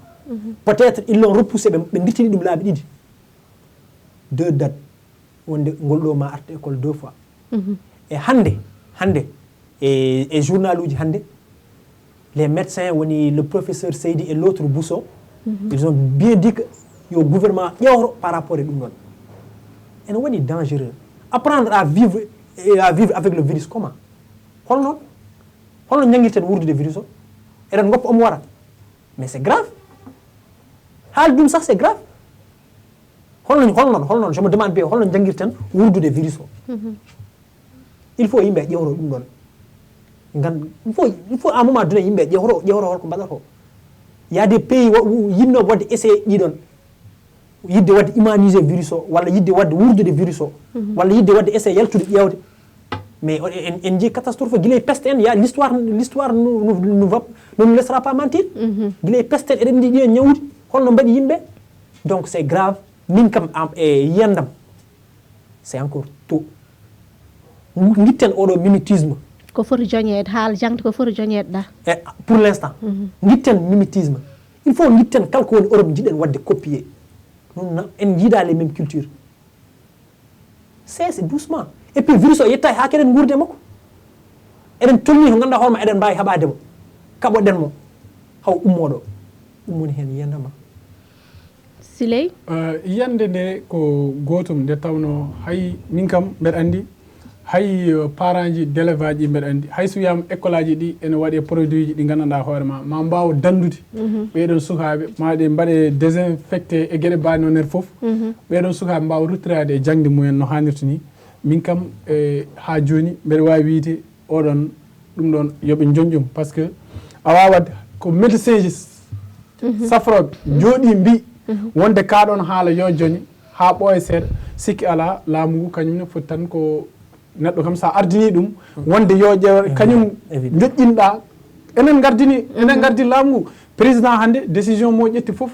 peut être ils l'ont repoussé ɓe dittini ɗum laaɓi ɗiɗi 2 dates wonde ngolɗo ma arta école 2 fois e hande e journal uji hande les médecins woni le professeur Seydi et l'autre Bousso ils ont bien dit que yo gouvernement ƴewro par rapport e ɗum ɗon ene waɗi dangereux apprendre à vivre avec le virus comment holno jangguirten wurdude virus o eɗen goppa omo wara mais c'est grave haal ɗum sax c'est grave holno je me demande bien holno jangirten wurdude virus o il faut yimɓe ƴewro ɗum ɗon il faut à un moment donné yimɓe ƴewro holko mbaɗata o y a des pays yinno wadde essayé ɗiɗon yidde wadde humaniser virus o walla yidde wadde wurdude virus o walla yidde wadde essayé yaltude ƴewde mais en jii catastrophe guilay peste en ya l'histoire ne nous laissera pas mentir guilay peste en eɗen ndi ɗiɗen ñawdi holno mbaɗi yimɓe donc c'est grave min kam e yiyandam c'est encore tôt guitten oɗo mimétisme ko foti joñede haala jangde ko foti joñede ɗa e pour l'instant guitten mimétisme il faut guitten kala ko woni Europe jiɗen wadde copier non en jiiɗa les mêmes cultures c'est doucement et puis virus o yetta ha keɗen guurde makko eɗen tolni ko ganduɗa hoorema eɗen mbawi haɓademo kaɓoɗen mo haw ummoɗo ɗum woni hen yiyandama Siley yiyande nde ko gotum nde tawno hay min kam mbeɗa andi hay parent ji d'élève aji mbeɗa andi hay so wiyama école aji ɗi ene waɗe produit ji ɗi gandanɗa hoorema ma mbawa dandude ɓeɗon sukaɓe ma ɗe mbaɗe désinfecté e gueɗe mbawi noon nen foof ɓeɗon sukaɓe mbawa ruttirade e jangde mumen no hannirta ni min kam ha joni mbeɗa wawi wiide oɗon ɗum ɗon yooɓe jonƴum par ce que a wawat ko médecin ji safroɓe jooɗi mbi wonde kaɗon haala yo joni ha ɓooya seeɗa sikki ala laamu ngu kañumne foti tan ko neɗɗo kam sa ardini ɗum wonde yo ƴeewa kañum joƴƴinɗa enen gardini laamu ngu président hannde décision mo ƴetti foof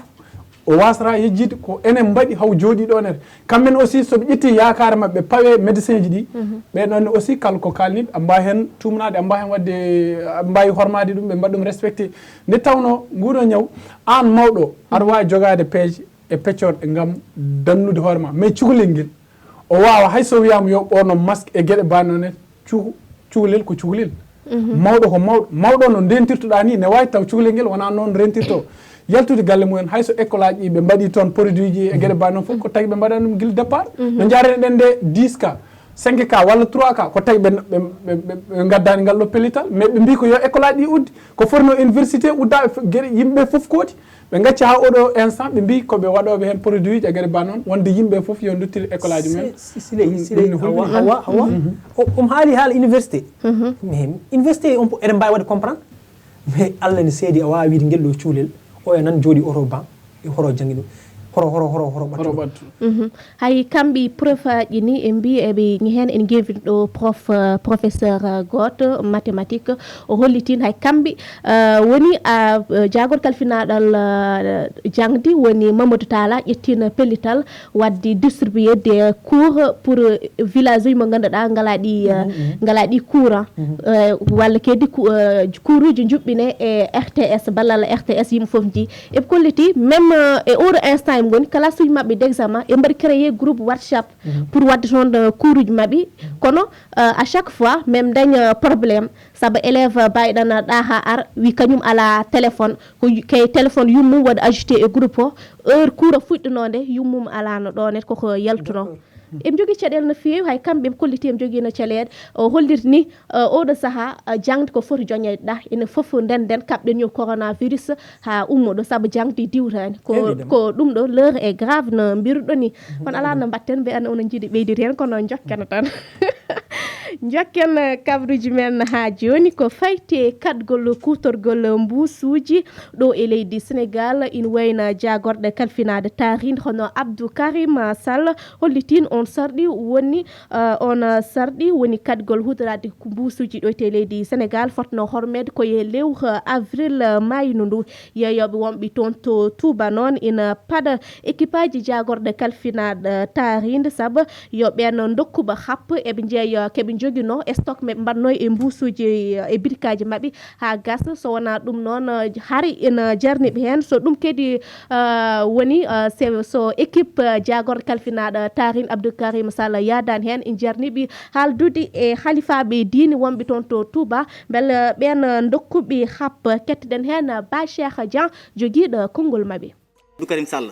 o wasata yejjide ko enen mbaɗi haw jooɗi ɗo nete kamɓen aussi soɓe ƴetti yakare mabɓe pawe médecin ji ɗi ɓeɗonne aussi kala ko kalniɓe a mbawi hen tumnade a mbawi hen wadde a mbawi hormade ɗum ɓe mbaɗa ɗum respecté nde tawno nguɗo ñaw an mawɗo aɗa wawi jogade peeje e peccorɗe gam dannude hoorema mais cukalel ngel o wawa hayso wiyama yo ɓorno masque e gueɗe banno nete cukalel ko cukalel mawɗo ko mawɗo no dentirtoɗa ni ne wawi taw cukalel ngel wona noon rentirto yaltude galle mumen hayso école aji ɗi ɓe mbaɗi toon produit ji e gueɗe mbaɗi noon foof ko tagui ɓe mbaɗani ɗum guila départ no jareneɗen nde 10 cas 5 cas walla 3 cas ko tagui ɓe gaddani ngal ɗo pellital mais ɓe mbi ko yo école aji ɗi uddi ko forno université udda gueɗe yimɓeɓe foof kooti ɓe gacci ha oɗo instant ɓe mbi koɓe waɗoɓe hen produit ji e gueɗe mbaɗi noon wonde yimɓeɓe foof yo duttir école aji mumen siley hawa haali haala université mais université eɗen mbawi wadde comprendre mais Allah ne seedi a wawi wiide ngel ɗo cuulel o e nan jooɗi oto ban e horo jangi ɗum horo ɓattu hay kamɓe prof aji ni e mbi eɓe hen en guevin ɗo professeur goto mathématique o hollitin hay kamɓe woni jagol kalfinaɗal jangdi woni Mamadou Talla ƴettina pellital wadde distribué des cours pour village uji mo ganduɗa ngala ɗi courant walla kedi cours uji juɓɓine e RTS ballal RTS yimɓe foof ji eɓe kolliti même e oɗo instant goni classe uji mabɓe d' examen e mbaɗi créé groupe WhatsApp pour wadde toon cours uji mabɓe kono à chaque fois même dañ probléme saabu élève mbawiɗan ɗa ha ar wi kañum ala téléphone ko kay téléphone yummum waɗa ajouté e groupe o heure cours o fuɗɗinode yummum alano ɗonet koko yaltuno em jogui caɗele no fewi hay kamɓe kolliti em joguino caɗele o holliti ni oɗo saaha jangde ko foti joñede ɗa ene foof ndenden kaɓɗen yo coronavirus ha ummoɗo saabu jangde diwtani ko ɗum ɗo l'heure est grave no mbiruɗo ni kono ala no mbatten ɓe an ono jiiɗi ɓeydiri hen kono jokkeno tan jokken kabruji men ha joni ko fayti katgol kutorgol mbusuji ɗo e leydi Sénégal ina wayna jagorɗe kalfinade taride hono Abdou Karim Sall hollitin on sarɗi woni katgol hutorade mbusuji ɗo te leydi Sénégal fotno hormede koye lew avril mayno ndu yeyoɓe wonɓe toon to Touba noon ina paɗa équipage jagorɗe kalfinade taride saabu yo ɓen dokkuba happ eɓe jeeya keɓe joguino stock meɓe mbanno e mbusuji e birkaji mabɓe ha gasa so wona ɗum noon hari ina jarniɓe hen so ɗum kadi woni so équipe jagorɗe kalfinaɗo tarine Abdou Karim Sall yadani hen en jarniɓe haaldude e halifaɓe diine wonɓe toon to Touba beele ɓen dokkuɓe happ kettoɗen hen Ba Cheikh Dian joguiɗo konngol mabɓe Abdou Karim Sall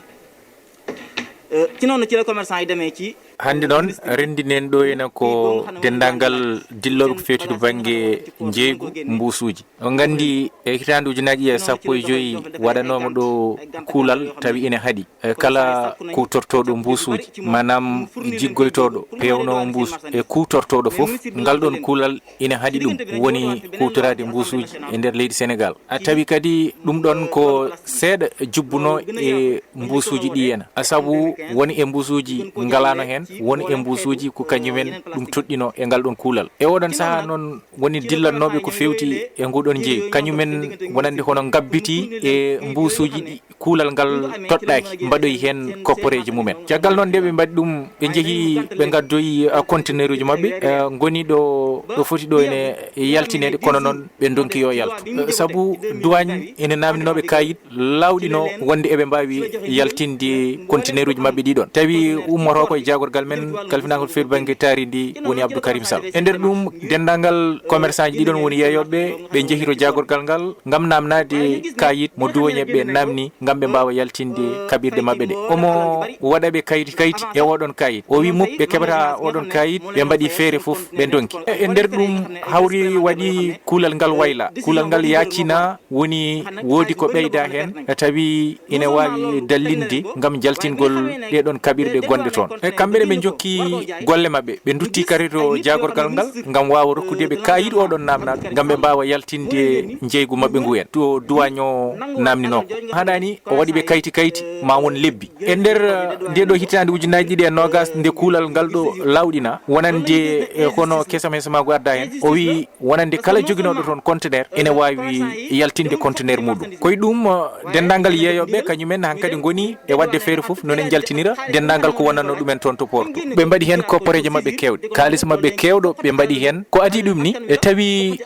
ci noonu ci la commerçant yi demee ci hande noon rendinen ɗo ena ko dendagal dilloɓe ko fewtiɗo banggue jeygu mbusuji on gandi e hitande ujunaji 15 waɗanoma ɗo kuulal tawi ene haaɗi kala kutortoɗo mbusuji manam jiggoytoɗo pewnowo mbusu e kutortoɗo foof ngal ɗon kuulal ene haaɗi ɗum woni kutorade mbusuji e nder leydi Sénégal a tawi kadi ɗum ɗon ko seeɗa jubbuno e mbusuji ɗi ena saabu woni e mbusuji ngalano hen woni e mbusuji ko kañumen ɗum toɗɗino e ngal ɗon kuulal e oɗon saaha noon woni dillannoɓe ko fewti e nguɗon jeeyi kañumen wonande hono gabbiti e mbusuji ɗi kuulal ngal toɗɗaki mbaɗoyi hen kopporeji mumen caggal noon nde ɓe mbaɗi ɗum ɓe jeehi ɓe gaddoyi conteneur uji mabɓe goni ɗo foti ɗo ene yaltinede kono noon ɓe donki yo yaltu saabu douane ene namdinoɓe kayit lawɗino wonde eɓe mbawi yaltinde conteneur uji mabɓe ɗiɗon tawi ummoto koye jagorgal men kalfinagol feeru banggue taari ndi woni Abdou Karim Sall e nder ɗum dendagal commerçant ji ɗiɗon woni yeeyoɓe ɓe jeehi to jagorgal ngal gam namnade kayit mo douaniɓe namni gam ɓe mbawa yaltinde kaɓirɗe mabɓe ɗe omo waɗaɓe kayit e oɗon kayit o wi muk ɓe keɓata oɗon kayit ɓe mbaɗi feere foof ɓe donki e nder ɗum hawri waɗi kuulal ngal wayla kuulal ngal yaccina woni woodi ko ɓeyda hen tawi ine wawi dallinde gam jaltingol ɗeɗon kaɓirɗe gonɗe toon e kamɓene ɓe jokki golle mabɓe ɓe dutti kadi to jagorgal ngal gam wawa rokkudeɓe kayit oɗon namnaɗo gam ɓe mbawa yaltinde jeygu mabɓe nguyen to douane o namninoko haɗani o waɗi ɓe kayti ma won lebbi e nder ndeɗo hitande ujunaji 2020 nde kuulal ngal ɗo lawɗina wonande hono kesam hesamago adda hen o wi wonande kala joguinoɗo toon conteneur ene wawi yaltinde conteneur muɗum koye ɗum dendagal yeeyoɓe kañumen hankkadi goni e wadde feere foof noon en jaltinira dendagal ko wonanno ɗumen toon to porto ɓe mbaɗi hen koppareje mabɓe kewɗe kalis mabɓe kewɗo ɓe mbaɗi hen ko adi ɗum ni e tawi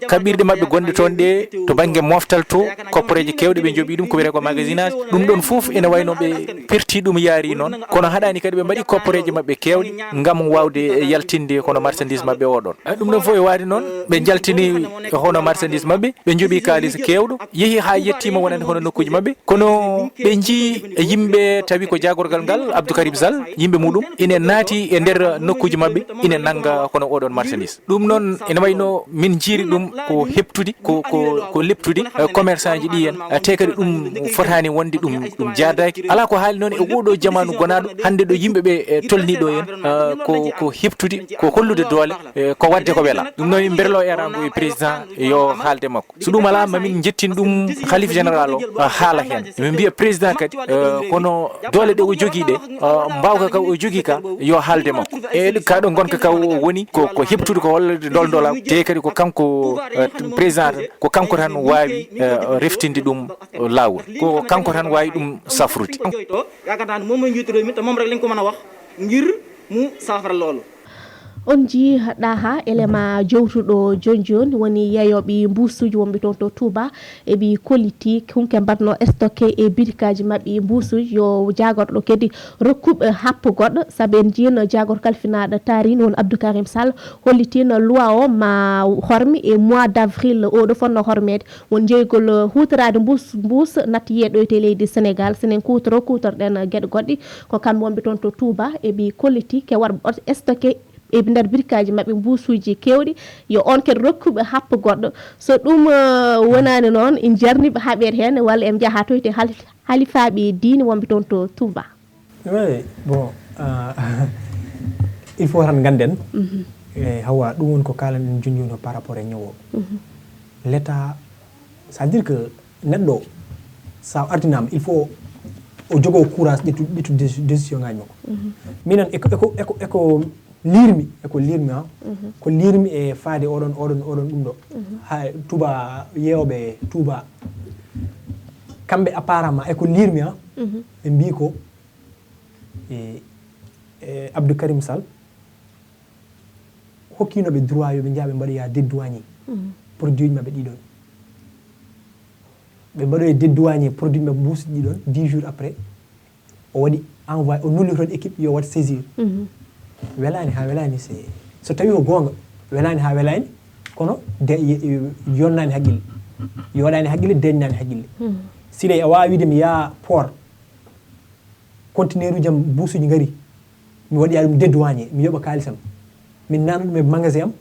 kaɓirɗe mabɓe gonɗe toon ɗe to banggue moftal to koppareje kewɗe ɓe jooɓi ɗum ko wiyete ko magasinage ɗum ɗon foof ene wayno ɓe perti ɗum yaari noon kono haɗani kadi ɓe mbaɗi koppareje mabɓe kewɗe gam wawde yaltinde hono marchandise mabɓe oɗon ɗum ɗon foof e waadi noon ɓe jaltini hono marchandise mabɓe ɓe jooɓi kalis kewɗo yeehi ha yettima wonande hono nokkuji mabɓe kono ɓe jii yimɓe tawi ko jagorgal ngal Abdou Karim Sall yimɓe muɗum ine naati e nder nokkuji mabɓe ine nanga kono oɗon marchandise ɗum noon ene wayno min jiiri ɗum ko heptude ko leptude commerçant ji ɗi en te kadi ɗum fotani wonde ɗum jadaki ala ko haali noon e oɗo jamanu gonaɗo hande ɗo yimɓeɓe tolni ɗo en ko heptude ko hollude doole ko wadde ko weela ɗum noon berlo erango e président yo haalde makko so ɗum ala mamin jettin ɗum khalife général o haala hen min mbiya président kadi kono doole ɗe o jogui ɗe mbawka ka o jogui ka yo haalde makko e kaɗo gonka ka woni ko heptude ko hollode doldolaw te kadi ko kanko président ko kanko tan wawi reftinde ɗum lawol ko kanko tan wawi ɗum safrude yakatan mom moy jiitu rew mi te mom rek lañ ko mëna wax ngir mu safara loolu on jii ɗaha élément jowtuɗo joni woni yeeyoɓe mbusuji wonɓe toon to Touba eɓi kolliti hunke mbatno stocké e birikaji mabɓe mbusuji yo jagorɗo ɗo kadi rokkuɓe happo goɗɗo saabu en jiino jagor kalfinaɗo taarino won Abdou Karim Sall hollitino loi o ma hormi e mois d' avril oɗo fonno hormede won jeeygol hutorade mbus natti yeeɗoyte leydi Sénégal senen kutorɗen gueɗe goɗɗi ko kamɓe wonɓe toon to Touba eɓi kolliti ke warɓe stocké e nder birkaji mabɓe mbusuji kewɗi yo on kadi rokkuɓe happo goɗɗo so ɗum wonani noon en jarniɓe haaɓere hen walla en jaaha toyte halifaɓe diine wonɓe toon to Touba. Oui, bon il faut tan ganden hawa ɗum woni ko kalanɗen jonjuni par rapport e ñawo l' état ça veut dire que neɗɗo sa ardinama il faut o jogo courage ƴettu décision ngaji makko minen eko lirmi ha ko lirmi e faade oɗon ɗum ɗo ha Touba yewoɓe Touba kamɓe apparemment eko lirmi ha ɓe mbi ko Abdou Karim Sall hokkinoɓe droit yoɓe jaa ɓe mbaɗoya dédouané produit ji mabɓe ɗiɗon ɓe mbaɗoye dédouané produit mabɓe mbuusi ɗiɗon 10 jours après o waɗi envoyé o nulli toon équipe yo wat saisir welani ha welani so tawi ko gonga welani ha welani kono yonnani haqqille yoɗani haqqille deñnani haqqille sine a wawi wiide mi yaa port conteneur uji am buusuji ngari mi waɗiya ɗum dédouané mi yoɓa kalisam min nana ɗum e magasin am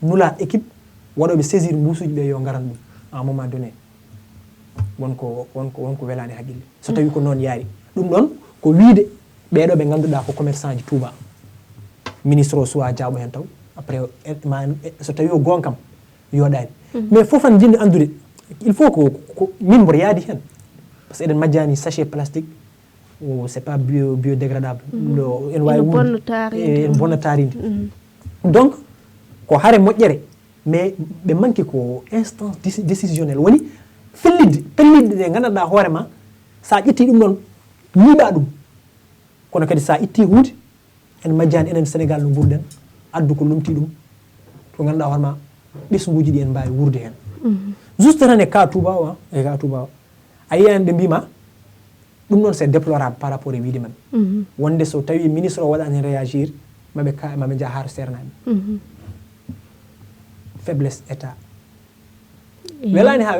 nula équipe waɗoɓe saisir mbusuji ɓe yo garan ɗum à un moment donné wonko welani haqqille so tawi ko noon yaari ɗum ɗon ko wiide ɓeɗo ɓe ganduɗa ko commerçant ji Touba ministre o suwa jaaɓo hen taw après so tawi o gon kam yoɗani mais fofan jinni andude il faut ko min mboɗo yaadi hen par ce que eɗen majjani sachet plastique c'est pas biodégradable en wawi en bonna taaride donc ko haare moƴƴere mais ɓe manque ko instance décisionnel woni pellidde ɗe gandanɗa hoorema sa ƴetti ɗum ɗon liiɓa ɗum kono kadi sa itti hunde en majjani enen Sénégal no gurɗen addu ko lumti ɗum to ganduɗa hoorema ɓesguji ɗi en mbawi wurde hen juste tan e ka Touba o a yiyani ɓe mbima ɗum noon c'est déplorable par rapport e wiide men wonde so tawi ministre o waɗani hen réagir maɓe jaa haaro sernaɓe faiblesse état welani ha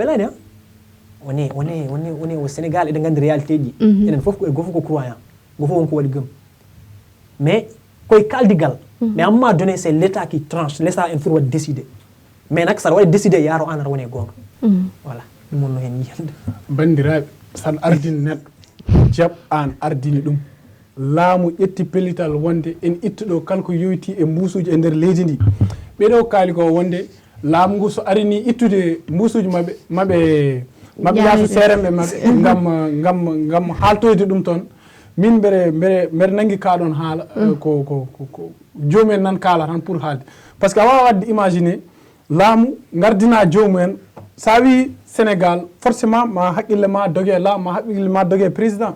woni o Sénégal eɗen gandi réalité ji enen foof gofo ko croyant gofo wonko waɗi gëm mais koye kaldigal mais à un moment donné c'est l'état qui tranche l'état en foti waɗi décider mais nak saɗa waɗi décider yaaro an aɗa woni e gonga voilà ɗum wonno hen yiyande bandiraɓe saɗa ardini neɗɗo jaab an ardini ɗum laamu ƴetti pellital wonde en ittuɗo kala ko yoyti e mbusuji e nder leydi ndi ɓeɗo kaali ko wonde laamu ngu so arini ittude mbusuji maɓe yaaso seeremɓe maɓɓe ngam haaltoyde ɗum toon min mbeɗa nangi kaɗon haala ko joomumen nan kaala tan pour haalde par ce que a wawa wadde imaginer laamu gardina joomumen sa wi Sénégal forcément ma haqqille ma dogue laamu ma haqqille ma dogue président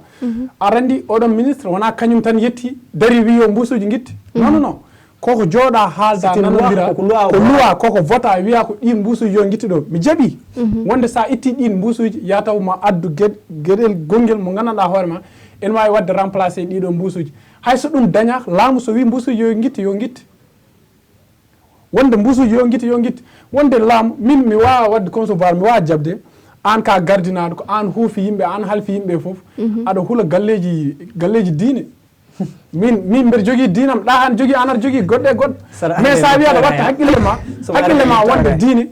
arandi oɗon ministre wona kañum tan yetti dari wi yo mbusuji guitti non koko jooɗa haalda nanodira ko loi koko vota wiya ko ɗin mbusuji yo guitti ɗo mi jaaɓi wonde sa itti ɗin mbusuji ya taw ma addu gueɗel gonguel mo gandanɗa hoorema en wawi wadde remplacé ɗiɗo mbusuji hayso ɗum daña laamu so wi mbusuji yo guitti wonde mbusuji yo guitti wonde laamu min mi wawa wadde concevoir mi wawa jabde an ka gardinaɗo ko an huufi yimɓe an halfi yimɓe foof aɗa huula galleji diine min mbeɗa jogui diinam ɗa an jogui an aɗa jogui goɗɗe mais sa wi aɗa watta haqqille ma wonde diine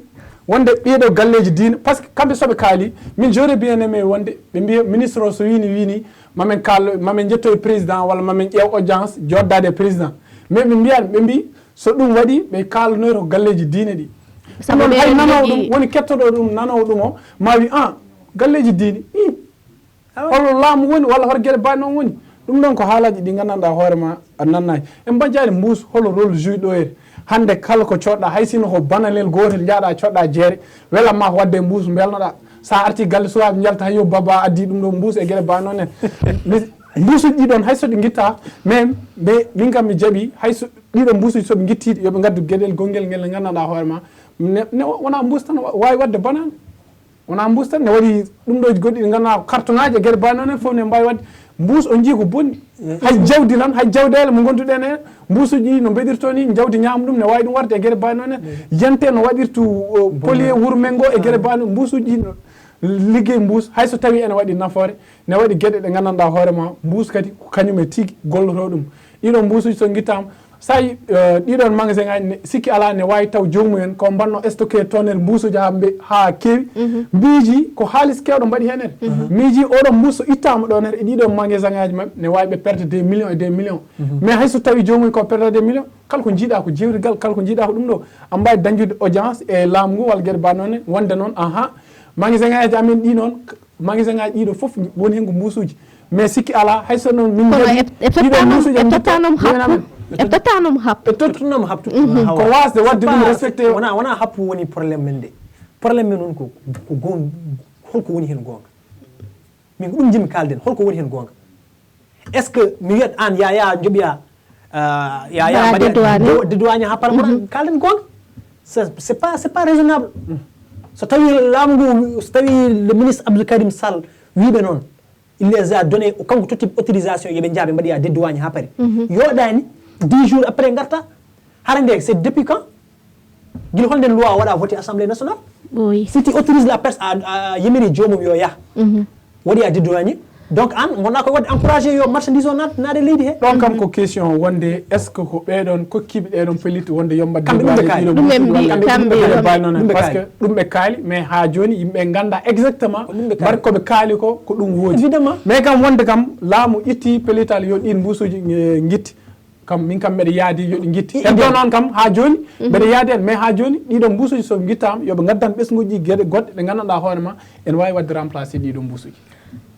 wonde ɓeeɗo galleji diine par ce que kamɓe soɓe kaali min j'aurais bien aimé wonde ɓe mbiya ministre o so wini mamen jettoye président walla mamen ƴeew audience joddade président mais ɓe mbiyani ɓe mbi so ɗum waɗi ɓe kalanoyto ko galleji diine ɗi ɗum hay nanowo ɗum woni kettoɗo ɗum nanowo ɗum o ma wi galleji diine holo laamu woni walla hoto gueɗe mbaɗi noon woni ɗum ɗon ko haalaji ɗi gandanɗa hoorema a nannani en mbaƴƴani mbuus holo rôle jouyi ɗo here hande kala ko coɗɗa hay sino ko banalel gotel jaaɗa coɗɗa jeere welanma ko wadde mbuus belnoɗa sa arti galle suwaɓe jalta hay yo baba addi ɗum ɗo mbuus e gueɗe mbaɗi noon en mbuusuji ɗiɗon hayso ɗi guitta mais min kam mi jaaɓi hayso ɗiɗo mbuusuji soɓe guittiɗi yooɓe gaddu gueɗel gonguel ngel gandanɗa hoorema wona mbuus tan wawi wadde banane wona mbuus tan ne waɗi ɗum ɗoji goɗɗi ɗi ganduɗa carton ngaji e gueɗe mbaɗi noon en foof ne mbawi wadde mbuus o jii ko bonni hay jawdi lan hay jawdele mo gonduɗen hen mbuusuji ɗi no mbeɗirto ni jawdi ñaama ɗum ne wawi ɗum warde e gueɗe mbaɗi noon en yante no waɗirtu polier wuuro men ngo e gueɗe mbaɗi noon mbuusuji ɗi liggey mbuus hayso tawi ene waɗi nafoore ne waɗi gueɗe ɗe gandanɗa hoorema mbuus kadi ko kañum e tigui golloto ɗum ɗiɗon mbuusuji so guittama sa yi ɗiɗon magasin ngaji sikki ala ne wawi taw jomumen ko mbanno stocké tonel mbuusuji ha keewi miiji ko haalis kewɗo mbaɗi hen miiji oɗon mbuus so ittama ɗon e ɗiɗon magasin ngaji mabɓe ne wawi ɓe perde des millions et des millions mais hayso tawi jomumen ko perde des millions kala ko jiiɗa ko jewrigal kala ko jiiɗa ko ɗum ɗo a mbawi dañjude audience e laamu ngu walla gueɗe mbaɗi noon wonde noon magasin ngaji amen ɗi noon magasin ngaji ɗiɗo foof woni hen ko mbuusuji mais sikki ala hayso noon min tottanum haptu ko wasde wadde ɗum respecté wona happu woni probléme men de probléme men woni ko holko woni hen gonga min ko ɗum jimi kalden holko woni hen gonga est ce que mi wiyat an yaya joɓiya yaya mbaɗi dédouané ha par kalden gonga c'est pas raisonnable so tawi laamu ngu so tawi le ministre Abdou Karim Sall wiɓe noon il les a donné kanko totti autorisation yoɓe jaaɓe mbaɗiya dédouané ha paari yoɗani 10 jours après garta harande c'est depuis quand guila holnden loi waɗa voté assemblée nationale si tu autorises la personne a yimiri jomum yo yaah waɗiya dédouané donc an gonna ko wadde encourager yo marchandise o naade leydi he ɗon kam ko question wonde est ce que ko ɓeɗon kokkiɓe ɗeɗon pellitte wonde yombade par ce que ɗum ɓe kaali mais ha joni yimɓe ganda exactement mbar koɓe kaali ko ɗum woodi évidemment mais kam wonde kam laamu itti pellital yo ɗin mbusuji guitti kam min kam mbeɗa yaadi yoɗi guitti e ɗo noon kam ha joni mbeɗa yaadi hen mais ha joni ɗiɗon mbusuji so guittama yooɓe gaddan ɓesguji gueɗe goɗɗe ɗe gandanɗa hoorema ene wawi wadde remplacé ɗiɗon mbusuji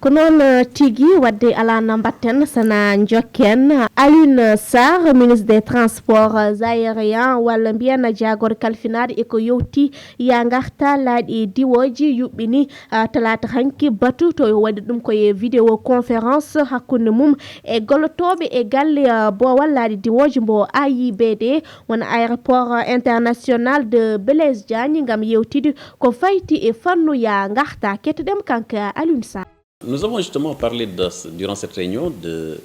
ko noon tigi wadde alano mbatten sana jokken Alioune Sarr ministre des transports aériens walla mbiyen jagore kalfinade eko yewti ya garta laaɗi diwoji yuɓɓini talata hanki batu to waɗi ɗum koye vidéo conférence hakkude mum e gollotoɓe e galle bowal laaɗi diwoji mbo AIBD wona aéroport international de Blaise Diagne gam yewtide ko fayti e fannu ya garta kettoɗem kanka Alioune Sarr. Nous avons justement parlé durant cette réunion de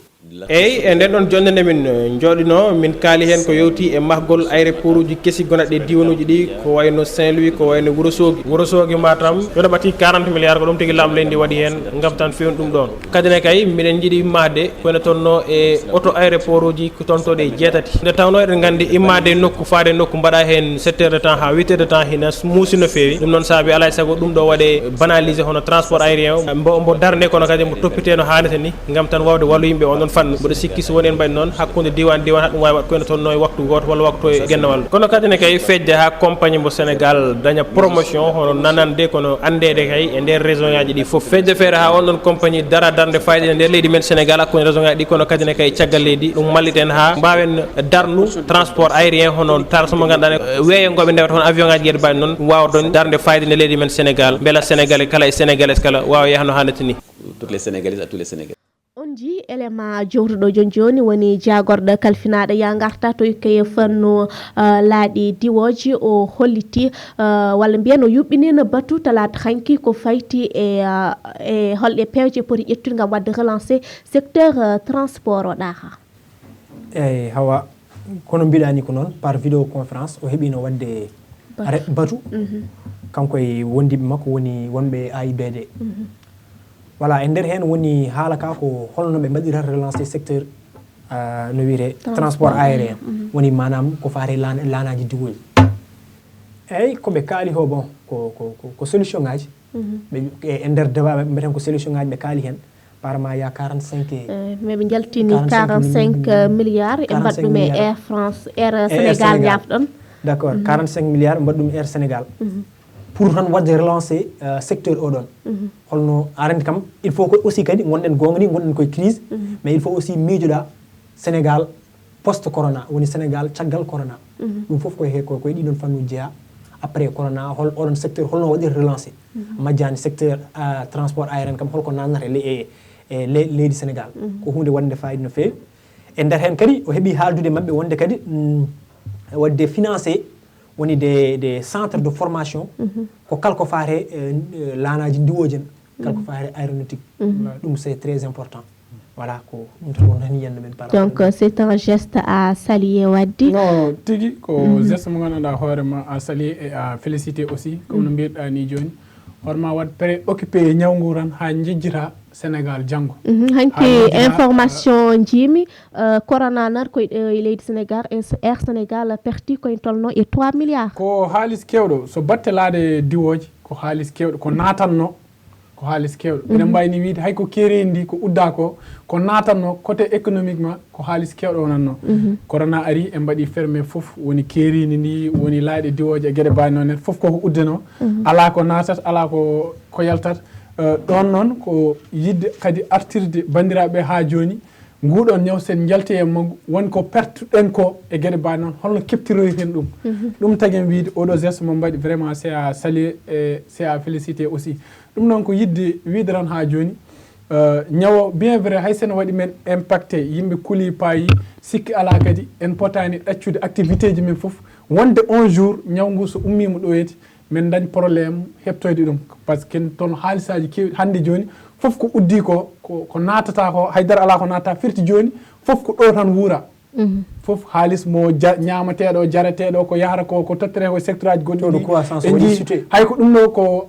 eyi e nden ɗon jonde nde min jooɗino min kaali hen ko yewti e mahgol aéroport uji kesi gonaɗe diwanuji ɗi ko wayno Saint-Louis ko wayno Wourossogui Matam yoɗo ɓati 40 milliards ko ɗum tigui laamu leydi waɗi hen gam tan fewni ɗum ɗon kadine kay miɗen jiiɗi immade koyno tonno e auto aéroport uji ko tontoɗe e 7 nde tawno eɗen gandi immade nokku faade nokku mbaɗa hen 7 heures de temps ha 8 heures de temps hina muusi no fewi ɗum noon saabi alay saago ɗum ɗo waɗe banalisé hono transport aérien mbo darde kono kadi mo toppite no hannete ni gam tan wawde wallu yimɓe on ɗon fannu mboɗo sikki so woni en mbaɗi noon hakkude diwan haɗum wawi wat koyno toon no e waktu goto walla waktu e guennawal kono kadi ne kay fejde ha compagnie mo Sénégal daña promotion hono nanande kono andede kay e nder région ngaji ɗi foof fejde feere ha on ɗon compagnie dara darde fayde e nder leydi men Sénégal hakkude région ngaji ɗi kono kadi ne kay caggal leydi ɗum malliten ha mbawen darnu transport aérien hono tarso mo ganduɗa weeyo ngoɓe ndewata hono avion ngaji gueɗe mbaɗi noon wawa ɗon darde fayde nde leydi men Sénégal beela sénégalais kala e sénégalais kala wawa yahno hannete ni toutes les Sénégalaises à tous les Sénégalais. On ji élément jowtuɗo joni woni jagorɗo kalfinaɗo ya garta to kay fanno laaɗi diwoji o holliti walla mbiyen o yuɓɓinino batu talata hanki ko fayti e holɗe pewje poti ƴettude gam wadde relancer secteur transport o ɗaha eyyi hawa kono mbiɗani ko noon par vidéo conférence o heeɓino wadde batu kanko e wondiɓe makko woni wonɓe AIBD voilà e nder hen woni haala ka ko holno ɓe mbaɗira relancer secteur no wiyete transport aérien woni manam ko faare lanaji diwoji eyyi koɓe kaali ho bon ko solution ngaji e nder débat ɓe mbaɗen ko solution ngaji ɓe kaali hen parma ya 45 mais ɓe jaltini 45 milliards e mbaɗ ɗum e Air France Air Sénégal jafɗon d' accord 45 milliards mbaɗ ɗum Air Sénégal pour tan wadde relancer secteur oɗon holno arande kam il faut que aussi kadi gonɗen gonga ni gonɗen koye crise mais il faut aussi miijoɗa Sénégal post corona woni Sénégal caggal corona ɗum foof koye ɗiɗon fannuji jeeya après corona hol oɗon secteur holno waɗir relancé majjani secteur transport aérien kam holko nannata e leydi Sénégal ko hunde wonde fayida no fewi e nder hen kadi o heeɓi haaldude mabɓe wonde kadi wadde financé woni des centres de formation ko kala ko faate lanaji diwoji en kala ko faate aéronautique ɗum c'est très important voilà ko ɗum tan won hani yande men par donc c'est un geste à saluer waddi non tigi ko geste mo ganduɗa hoorema à saluer et à féliciter aussi comme no mbiɗa ni joni hoorema wat préoccupé ñawgu tan ha jejjita Sénégal janggo hanki information jimi corona nar koye leydi Sénégal Air Sénégal perti koye tolno e 3 milliards ko haalis kewɗo so battelade diwoji ko haalis kewɗo ko natanno ko haalis kewɗo eɗen mbayni wiide hay ko keeredi ndi ko udda ko natanno côté économiquement ko haalis kewɗo wonanno corona ari e mbaɗi fermé foof woni keeridi ndi woni laaɗe diwoji e gueɗe mbawi noon foof koko uddeno ala ko natat ala ko yaltat ɗon noon ko yidde kadi artirde bandiraɓe ha joni nguɗon ñaw sen jalti e maggu wonko pertuɗen ko e gueɗe mbawi noon holno keptiroyten ɗum ɗum taguen wiide oɗo geste mo mbaɗi vraiment c'est à saluer et c'est à féliciter aussi ɗum noon ko yidde wiide tan ha joni ñawo bien vrai hay sen waɗi men impacté yimɓe kuuli paayi sikki ala kadi en potani ɗaccude activité ji men foof wonde un jour ñawngu so ummima ɗoyete min dañ probléme heɓtoyde ɗum par ce que toon haalisaji kewɗi hande joni foof ko uddi ko natata ko haydara ala ko natta firti joni foof ko ɗo tan wuura fof haalis mo ñamateɗo jarateɗo ko yahata ko tottere ko secteur aji goɗɗi hay ko ɗum ɗo ko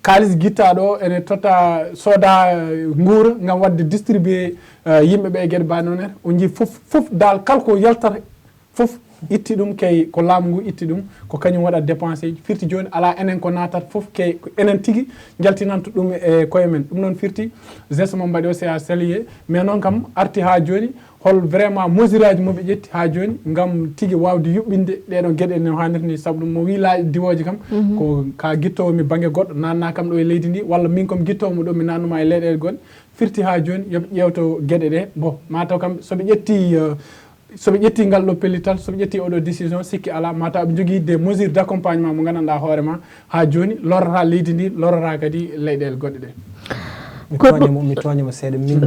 kalis guittaɗo ene totta soda nguura ngam wadde distribué yimɓeɓe e gueɗe ba noon o jii fof dal kala ko yaltata fof itti ɗum kay ko laamu ngu itti ɗum ko kañum waɗa dépensé firti joni ala enen ko natat fof kay enen tigui jaltinanto ɗum e koye men ɗum noon firti geste mo mbaɗi o c'est à saluer mais noon kam arti ha joni hol vraiment mesure aji moɓe ƴetti ha joni ngam tigui wawde yuɓɓinde ɗeɗon gueɗe no hannirta ni saabu ɗum mo wi laaƴi diwoji kam ko ka guittowomi banggue goɗɗo nanna kam ɗo e leydi ndi walla min komi guittowomo ɗo mi nannuma e leyɗele goɗɗe firti ha joni yooɓe ƴewto gueɗe ɗe bon mataw kam soɓe ƴetti ngal ɗo pellital soɓe ƴetti oɗo décision sikki ala mataw ɓe jogui des mesures d' accompagnement mo gandanɗa hoorema ha joni lorrata leydi ndi lorrata kadi leyɗele goɗɗe ɗe mi toñamo seeɗa 1000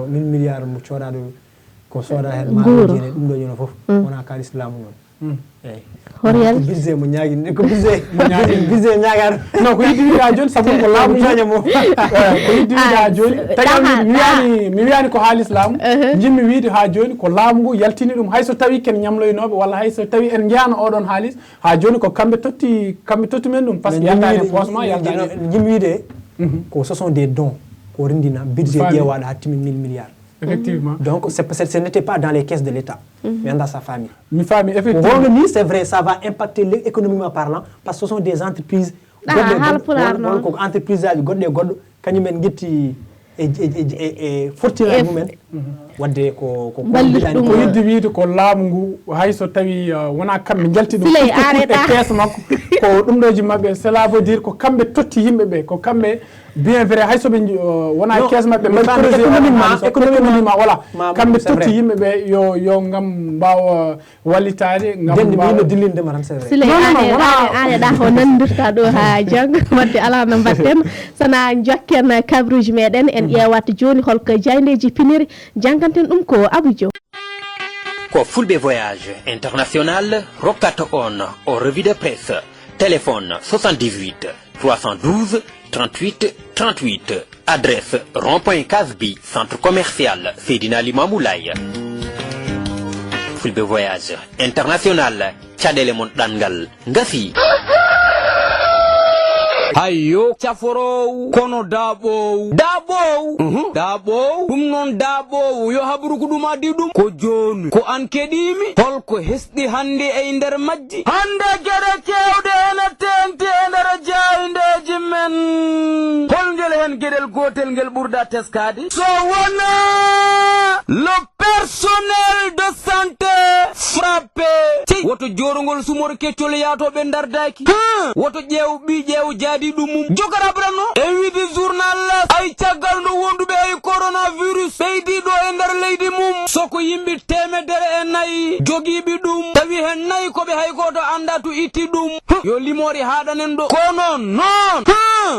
milliard mo coɗaɗo ko soda hen maaji ne ɗum ɗo jono fof wona kalis laamu noon eyyi horyal budget mo ñaagui ko budget ñaagaro non ko yiddi wiɗa joni sabu ko laamu toñamo ko yiddi wiɗa joni tagi mi wiyani ko haalis laamu jimmi wiide ha joni ko laamu ngu yaltini ɗum hayso tawi ken ñamloynoɓe walla hayso tawi en jeyano oɗon haalis ha joni ko kamɓe totti men ɗum par ce que yaltani e poche ma yaltani jimmi wiide ko ce sont des dons ko rendina budget ƴeewaɗo ha timmi 1000 milliards. Effectivement. Donc, ce n'était pas dans les caisses de l'État, mais dans sa famille. Une famille, effectivement. C'est vrai, ça va impacter économiquement parlant, parce que ce sont des entreprises. Entreprises, e fortira mumen wadde ko yiddi wiide ko laamu ngu hayso tawi wona kamɓe jalti ɗum e keesa makko ko ɗum ɗoji mabɓe cela veut dire ko kamɓe totti yimɓeɓe ko kamɓe bien vrai haysoɓe wona keesa mabɓe économiquement voilà kamɓe totti yimɓeɓe yo ngam mbawa wallitade ngam dillindema tan c'est vrai sile ane ɗa ko nandirta ɗo ha janggo wadde ala no mbatten sana jokken kabruji meɗen en ƴewat joni holko jaydeji piniri janganten ɗum ko Aboudio ko Fulbe Voyage International rokkata on o revue de presse téléphone 78 312 38 38 adresse rond-point Casbi centre commercial Seydina Limamou Laye Fulbe Voyage International caɗele mon ɗangal ngasi hayyo caforow kono daaɓow ɗum noon daaɓow yo habru ko ɗum adi ɗum ko joni ko an keɗimi holko hesɗi hande e nder majji hande gueɗe kewɗe ene tenti e nder jaydeji men holngel hen gueɗel gotel ngel ɓurda teskade so wona le personnel de santé frappé woto jorogol sumor keccol yatoɓe dardaki woto ƴeew ƴeew jaadi ɗumum jogara brano e wiide journal ay caggal no wonduɓe ay coronavirus ɓeydiɗo e nder leydi mum soko yimɓe 400 jogiiɓe ɗum tawi hen 4 koɓe hay goto anda to itti ɗum yo limori haɗanen ɗo kono noon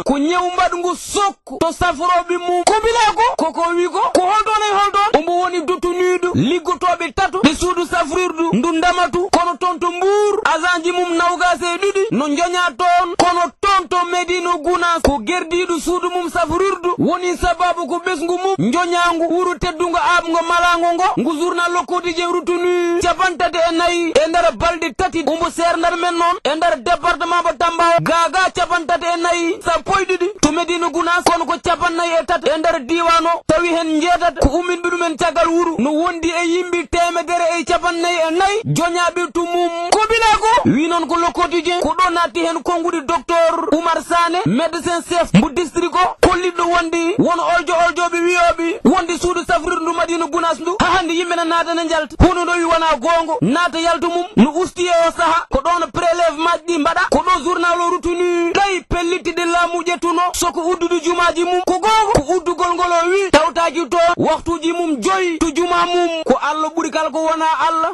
ko ñew mbaɗngu sokku to safroɓe mum ko bilako koko wi ko holɗon e holɗon ombo woni dotuniɗo liggotoɓe tato ɓe suudu safrirdu ndu ndamatu kono toon to Mbour agent ji mum nawgas e ɗiɗi no joña toon kono toon to Medina Gounass ko gerdiɗo suudu mum safrirdu woni sababu ko ɓesgu mum joñagu wuro teddugo abgo malago ngo ngu journal Le Quotidien rutuni 34 e nder balɗe tati umbo serdar men noon e nder département mo Tamba gaga 34 sappo e ɗiɗi to Medina Gounass kono ko 53 e nder diwan o tawi hen jeetata ko umminɓe ɗumen caggal wuro no wondi e yimɓe 154 joñaɓe to mum ko bila ko wi noon ko Le Quotidien ko ɗo natti hen konguɗi docteur Oumar Sané médecin chef mbo district ko kolliɗo wondi won oljoɓe wiyoɓe wondi suudu safrirdu ndu Madina Gounass ndu ha hande yimɓe na naata ne jalta hono ɗo wi wona gongo naata yalta mum no usti e o saaha ko ɗon prélèvement ɗi mbaɗa ko ɗo journal o rutuni ɗay pellitide laamu ƴettuno soko uddudu jumaji mum ko gongo ko uddugol ngol o wi tawtaki to waktuji mum 5 to juma mum ko Allah ɓuuri kala ko wona Allah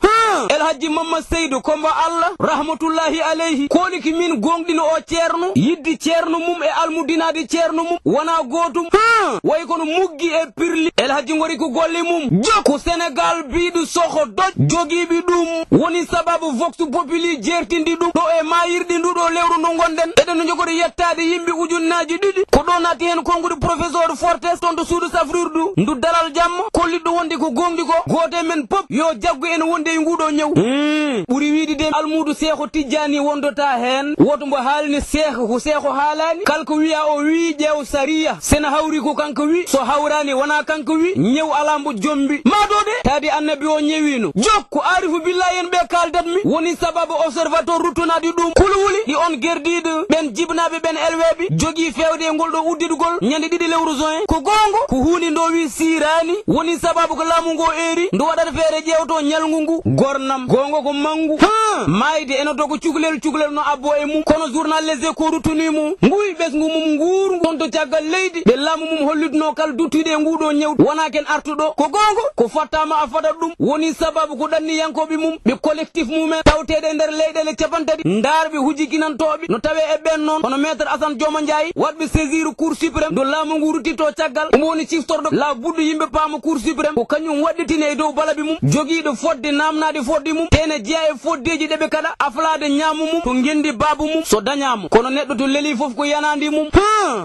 El Hadji Mamma Seydou Komba Allah rahmatullahi alayhi koliki min gonɗino o ceerno yiddi ceerno mum e almudinade ceerno mum wona gotum way kono muggi e pirli el haji ngori ko golle mum jokku Sénégal biidu soho doj jogiiɓi ɗum woni sababu vox populi jertindi ɗum ɗo e mayirɗi nduɗo lewru ndu gonden eɗen no jogori yettade yimɓe ujunnaji ɗiɗi ko ɗo nati hen kongude professeur Fortes toon to suudu safrirdu ndu dalal jamma kolliɗɗo wonde ko gonɗi ko gote men pop yo jaggu en wonde e nguɗo ñaw ɓuri wiide de almudu Seeko Tijjani wondota hen woto mbo haalni seeko ko seeko haalani kalko wiya o wi ƴeew sariya sena hawri ko kanko wi so hawrani wona kanko wi ñew ala mbo jombi maɗode taadi annabi o ñewino jokko arifu billahi en ɓe kaldatmi woni sababu observateur ruttunadi ɗum kulwuli ɗi on guerdiɗo ɓen jibnaɓe ɓen elweɓe jogui fewde e ngol ɗo uddidgol ñande ɗiɗi lewru juin ko gongo ko hunde ndo wi sirani woni sababu ko laamu ngo eri ndo waɗata feere ƴewto ñalngu ngu gornam gongo ko mangu mayde eno dogo cukalel no abbo e mum kono journal Les Échos ruttunimo nguy ɓesgu mum nguuru on to caggal leydi ɓe laamu mum hollitno kala duttude e nguɗo ñewd wona ken artuɗo ko gongo ko fattama a fadat ɗum woni sababu ko ɗanniyankoɓe mum ɓe collectif mumen tawteɗe e nder leyɗele capantati darɓe hujikinantoɓe no tawe e ɓen noon hono maître Assane Dioma Ndiaye waɗɓe saisir cour suprême do laamu ngu ruttito caggal omo woni ciftorɗo la buddu yimɓe paama cour suprême ko kañum waɗɗitine e dow balaɓe mum joguiɗo fodde namnade fodde mum tene jeeya e foddeji ɗeɓe kada aflade ñaamu mum to gendi babu mum so dañama kono neɗɗo to leeli foof ko yanadi mum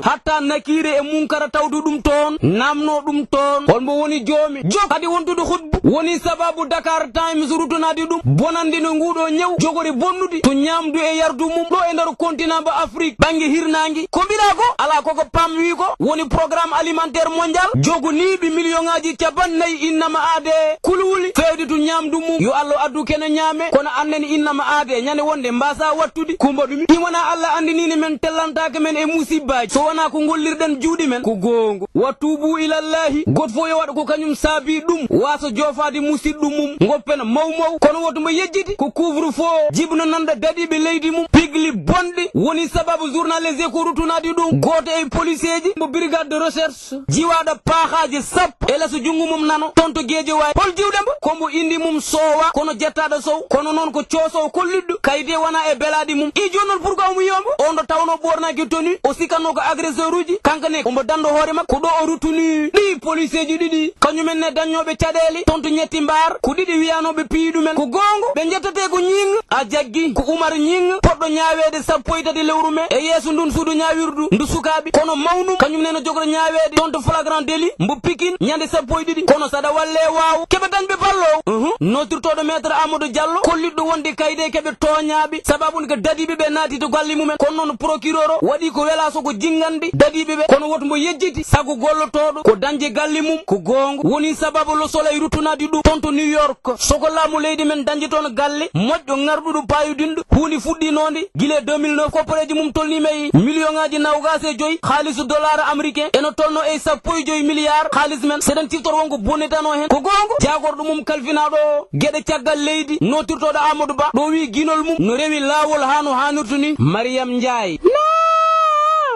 hatta nakire e munkara tawdu ɗum toon namno ɗum toon holmo woni joomi jok kadi wontude hutbu woni sababu Dakar Times ruttunadi ɗum bonandi no nguɗo ñaw jogori bonnude to ñamdu e yardu mum ɗo e nder continent ba Afrique ɓanggue hirnangue ko mbiɗa ko ala koko PAM wi ko woni programme alimentaire mondial jogoniɓe million ngaji capannayyi innama aade kulwuli fewde to ñamdu mum yo Allah addu kene ñaame kono annen innama aade ñande wonde mbasa wattude kumba ɗumi ɗimona Allah andinini men tellantake men e musibbaji so wona ko gollirɗen juuɗe men ko gongo wa tubu ilallahi goto fo yo waɗa ko kañum saabi ɗum wasa jofade musidɗo mum goppena mawmaw kono woto mo yejjiti ko couvre feu jibno nanda daɗiɓe leydi mum pigli bonɗi woni sababu journal Les Échos ruttunadi ɗum goto e policier ji mo brigade de recherche jiwaɗo paahaji sappo e leso jungngo mum nano toon to gueje wawi hol jiwɗembo kombo indi mum sowa kono jettaɗo sow kono noon ko coosowo kolliɗɗo kayite wona e belaɗi mum i joni noon pourquoi omo yiyombo on ɗo tawno ɓornaki tenu o sikkanno ko agresseur uji kankane ombo dando hoore makko ko ɗo o ruttuni ɗi policier ji ɗiɗi kañumen ne dañoɓe caɗele toon to ñetti mbar ko ɗiɗi wiyanoɓe piiɗumen ko gongo ɓe jettate ko ñing a jaggi ko Oumar ñing poɗɗo ñawede sappo e tati lewru me e yeeso ndun suudu ñawirdu ndu sukaɓe kono mawnum kañum nene jogoto ñawede toon to flagrant délit mbo Pikine ñande sappo e ɗiɗi kono saɗa walle waw keɓe dañɓe ballowo notirtoɗo maître Amadou Diallo kolliɗɗo wonde kayde keɓe toñaɓe sababude ko dadiɓe ɓe naati to galle mumen kono noon procureur o waɗi ko wela soko jingande dadiɓe ɓe kono woto mbo yejjiti sago gollotoɗo ko dañde galle mum ko gongo woni sababu Le Soleil ruttunadi ɗum toon to New York soko laamu leydi men dañde toon galle moƴƴo ngarɗuɗo payudinɗo huunde fuɗɗinode guila 2009 koppareji mum tolnima e million ngaji nawgas e joyyi haalisu dollar américain eno tolno e sappo e joyyi milliard haalis men seɗen ciftora wonko bonnetano hen ko gongo jagorɗo mum kalfinaɗo gueɗe caggal leydi notirtoɗo Amadou Ba ɗo wi guinol mum no rewi lawol ha no hannirtu ni Mariam Ndiaye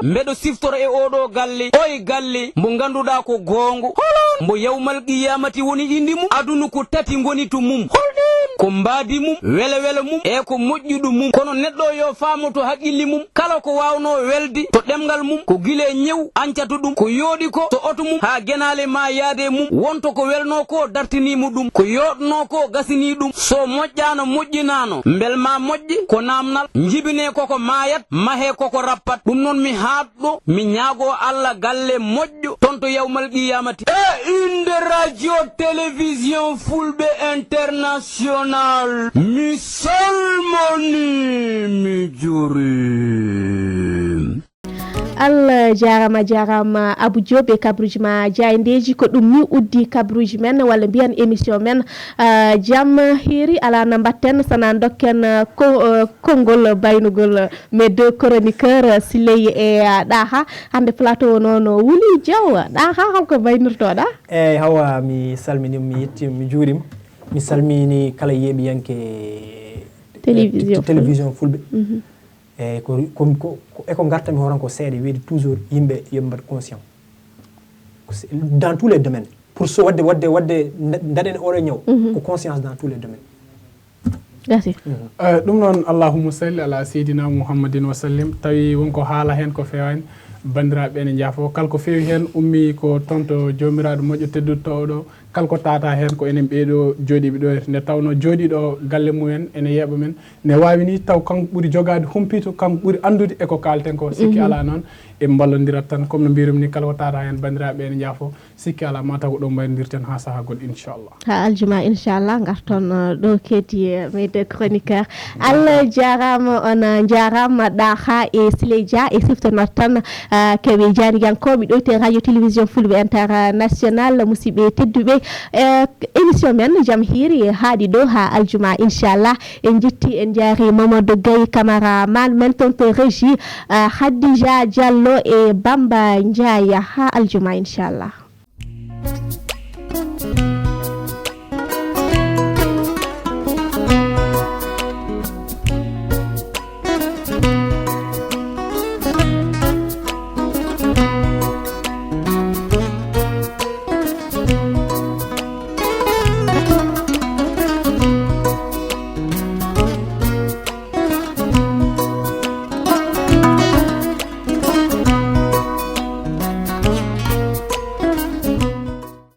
mbeɗo siftoro e oɗo galle oye galle mbo ganduɗa ko gongo mbo yawmal qiyamati woni indi mum aduna ko tati goni to mum ko mbaadi mum wele mum e ko moƴƴuɗo mum kono neɗɗo yo faamo to haqqilli mum kala ko wawno welde to ɗemgal mum ko guila e ñew ancato ɗum ko yooɗi ko to oto mum ha guenale ma yaade mum wonto ko welno ko dartinimo ɗum ko yoɗno ko gasini ɗum so moƴƴano moƴƴinano bel ma moƴƴi ko namnal jibine koko mayat mahe koko rappat ɗum noon mi haɗɗo mi ñaago Allah galle moƴƴo toon to yawmal qiyamati e inde radio télévision fulɓe international mi salmoni mi juri Allah jarama Abou Diop e kabruji ma jayndeji ko ɗum ni uddi kabruji men walla mbiyan émission men jam hiri ala no mbatten sana dokken konngol baynugol mes deux chroniqueurs Siley e Ɗaha hande plateau noon Wuli Diaw Ɗaha holko baynirtoɗa eyyi Hawa mi salminima mi yettima mi juurima mi salmini kala yeeɓiyanke télévision fulɓe e ko gartami horan ko seeɗa wiide toujours yimɓe yoɓe mbaɗ conscient dans tous les domaines pour so wadde daɗen oɗo ñaw ko conscience dans tous les domaines merci ɗum noon allahumma salli ala seydina mouhammadin wa sallim tawi wonko haala hen ko fewani bandiraɓe ene jaafo kala ko feewi hen ummi ko tonto jomiraɗo moƴƴo teddutoɗo ɗo kala ko tata hen ko enen ɓeeɗo jooɗiɓe ɗo nde tawno jooɗiɗo galle mumen ene yeeɓa men ne wawi ni taw kanko ɓuuri jogade humpito kanko ɓuuri andude eko kalten ko sikki ala noon e ballodirat tan comme no mbirum ni kala ko tata hen bandiraɓe ene jaafo sikki ala mataw ko ɗo mbaynodirten ha saaha goɗɗo inchallah ha aljuma inchallah garton ɗo keeti meyde chroniqueur Allah jarama on jarama ɗaha e Siledia e siftonot tan keɓe janiyankoɓe ɗo te radio télévision fulɓe international musidɓe tedduɓe émission men jaam hiiri haaɗi ɗo ha aljuma inchallah en jetti en jaari Mamadou Gaye camaraman men toon to régie Khadija Diallo e Bamba Ndiaye ha aljuma inchallah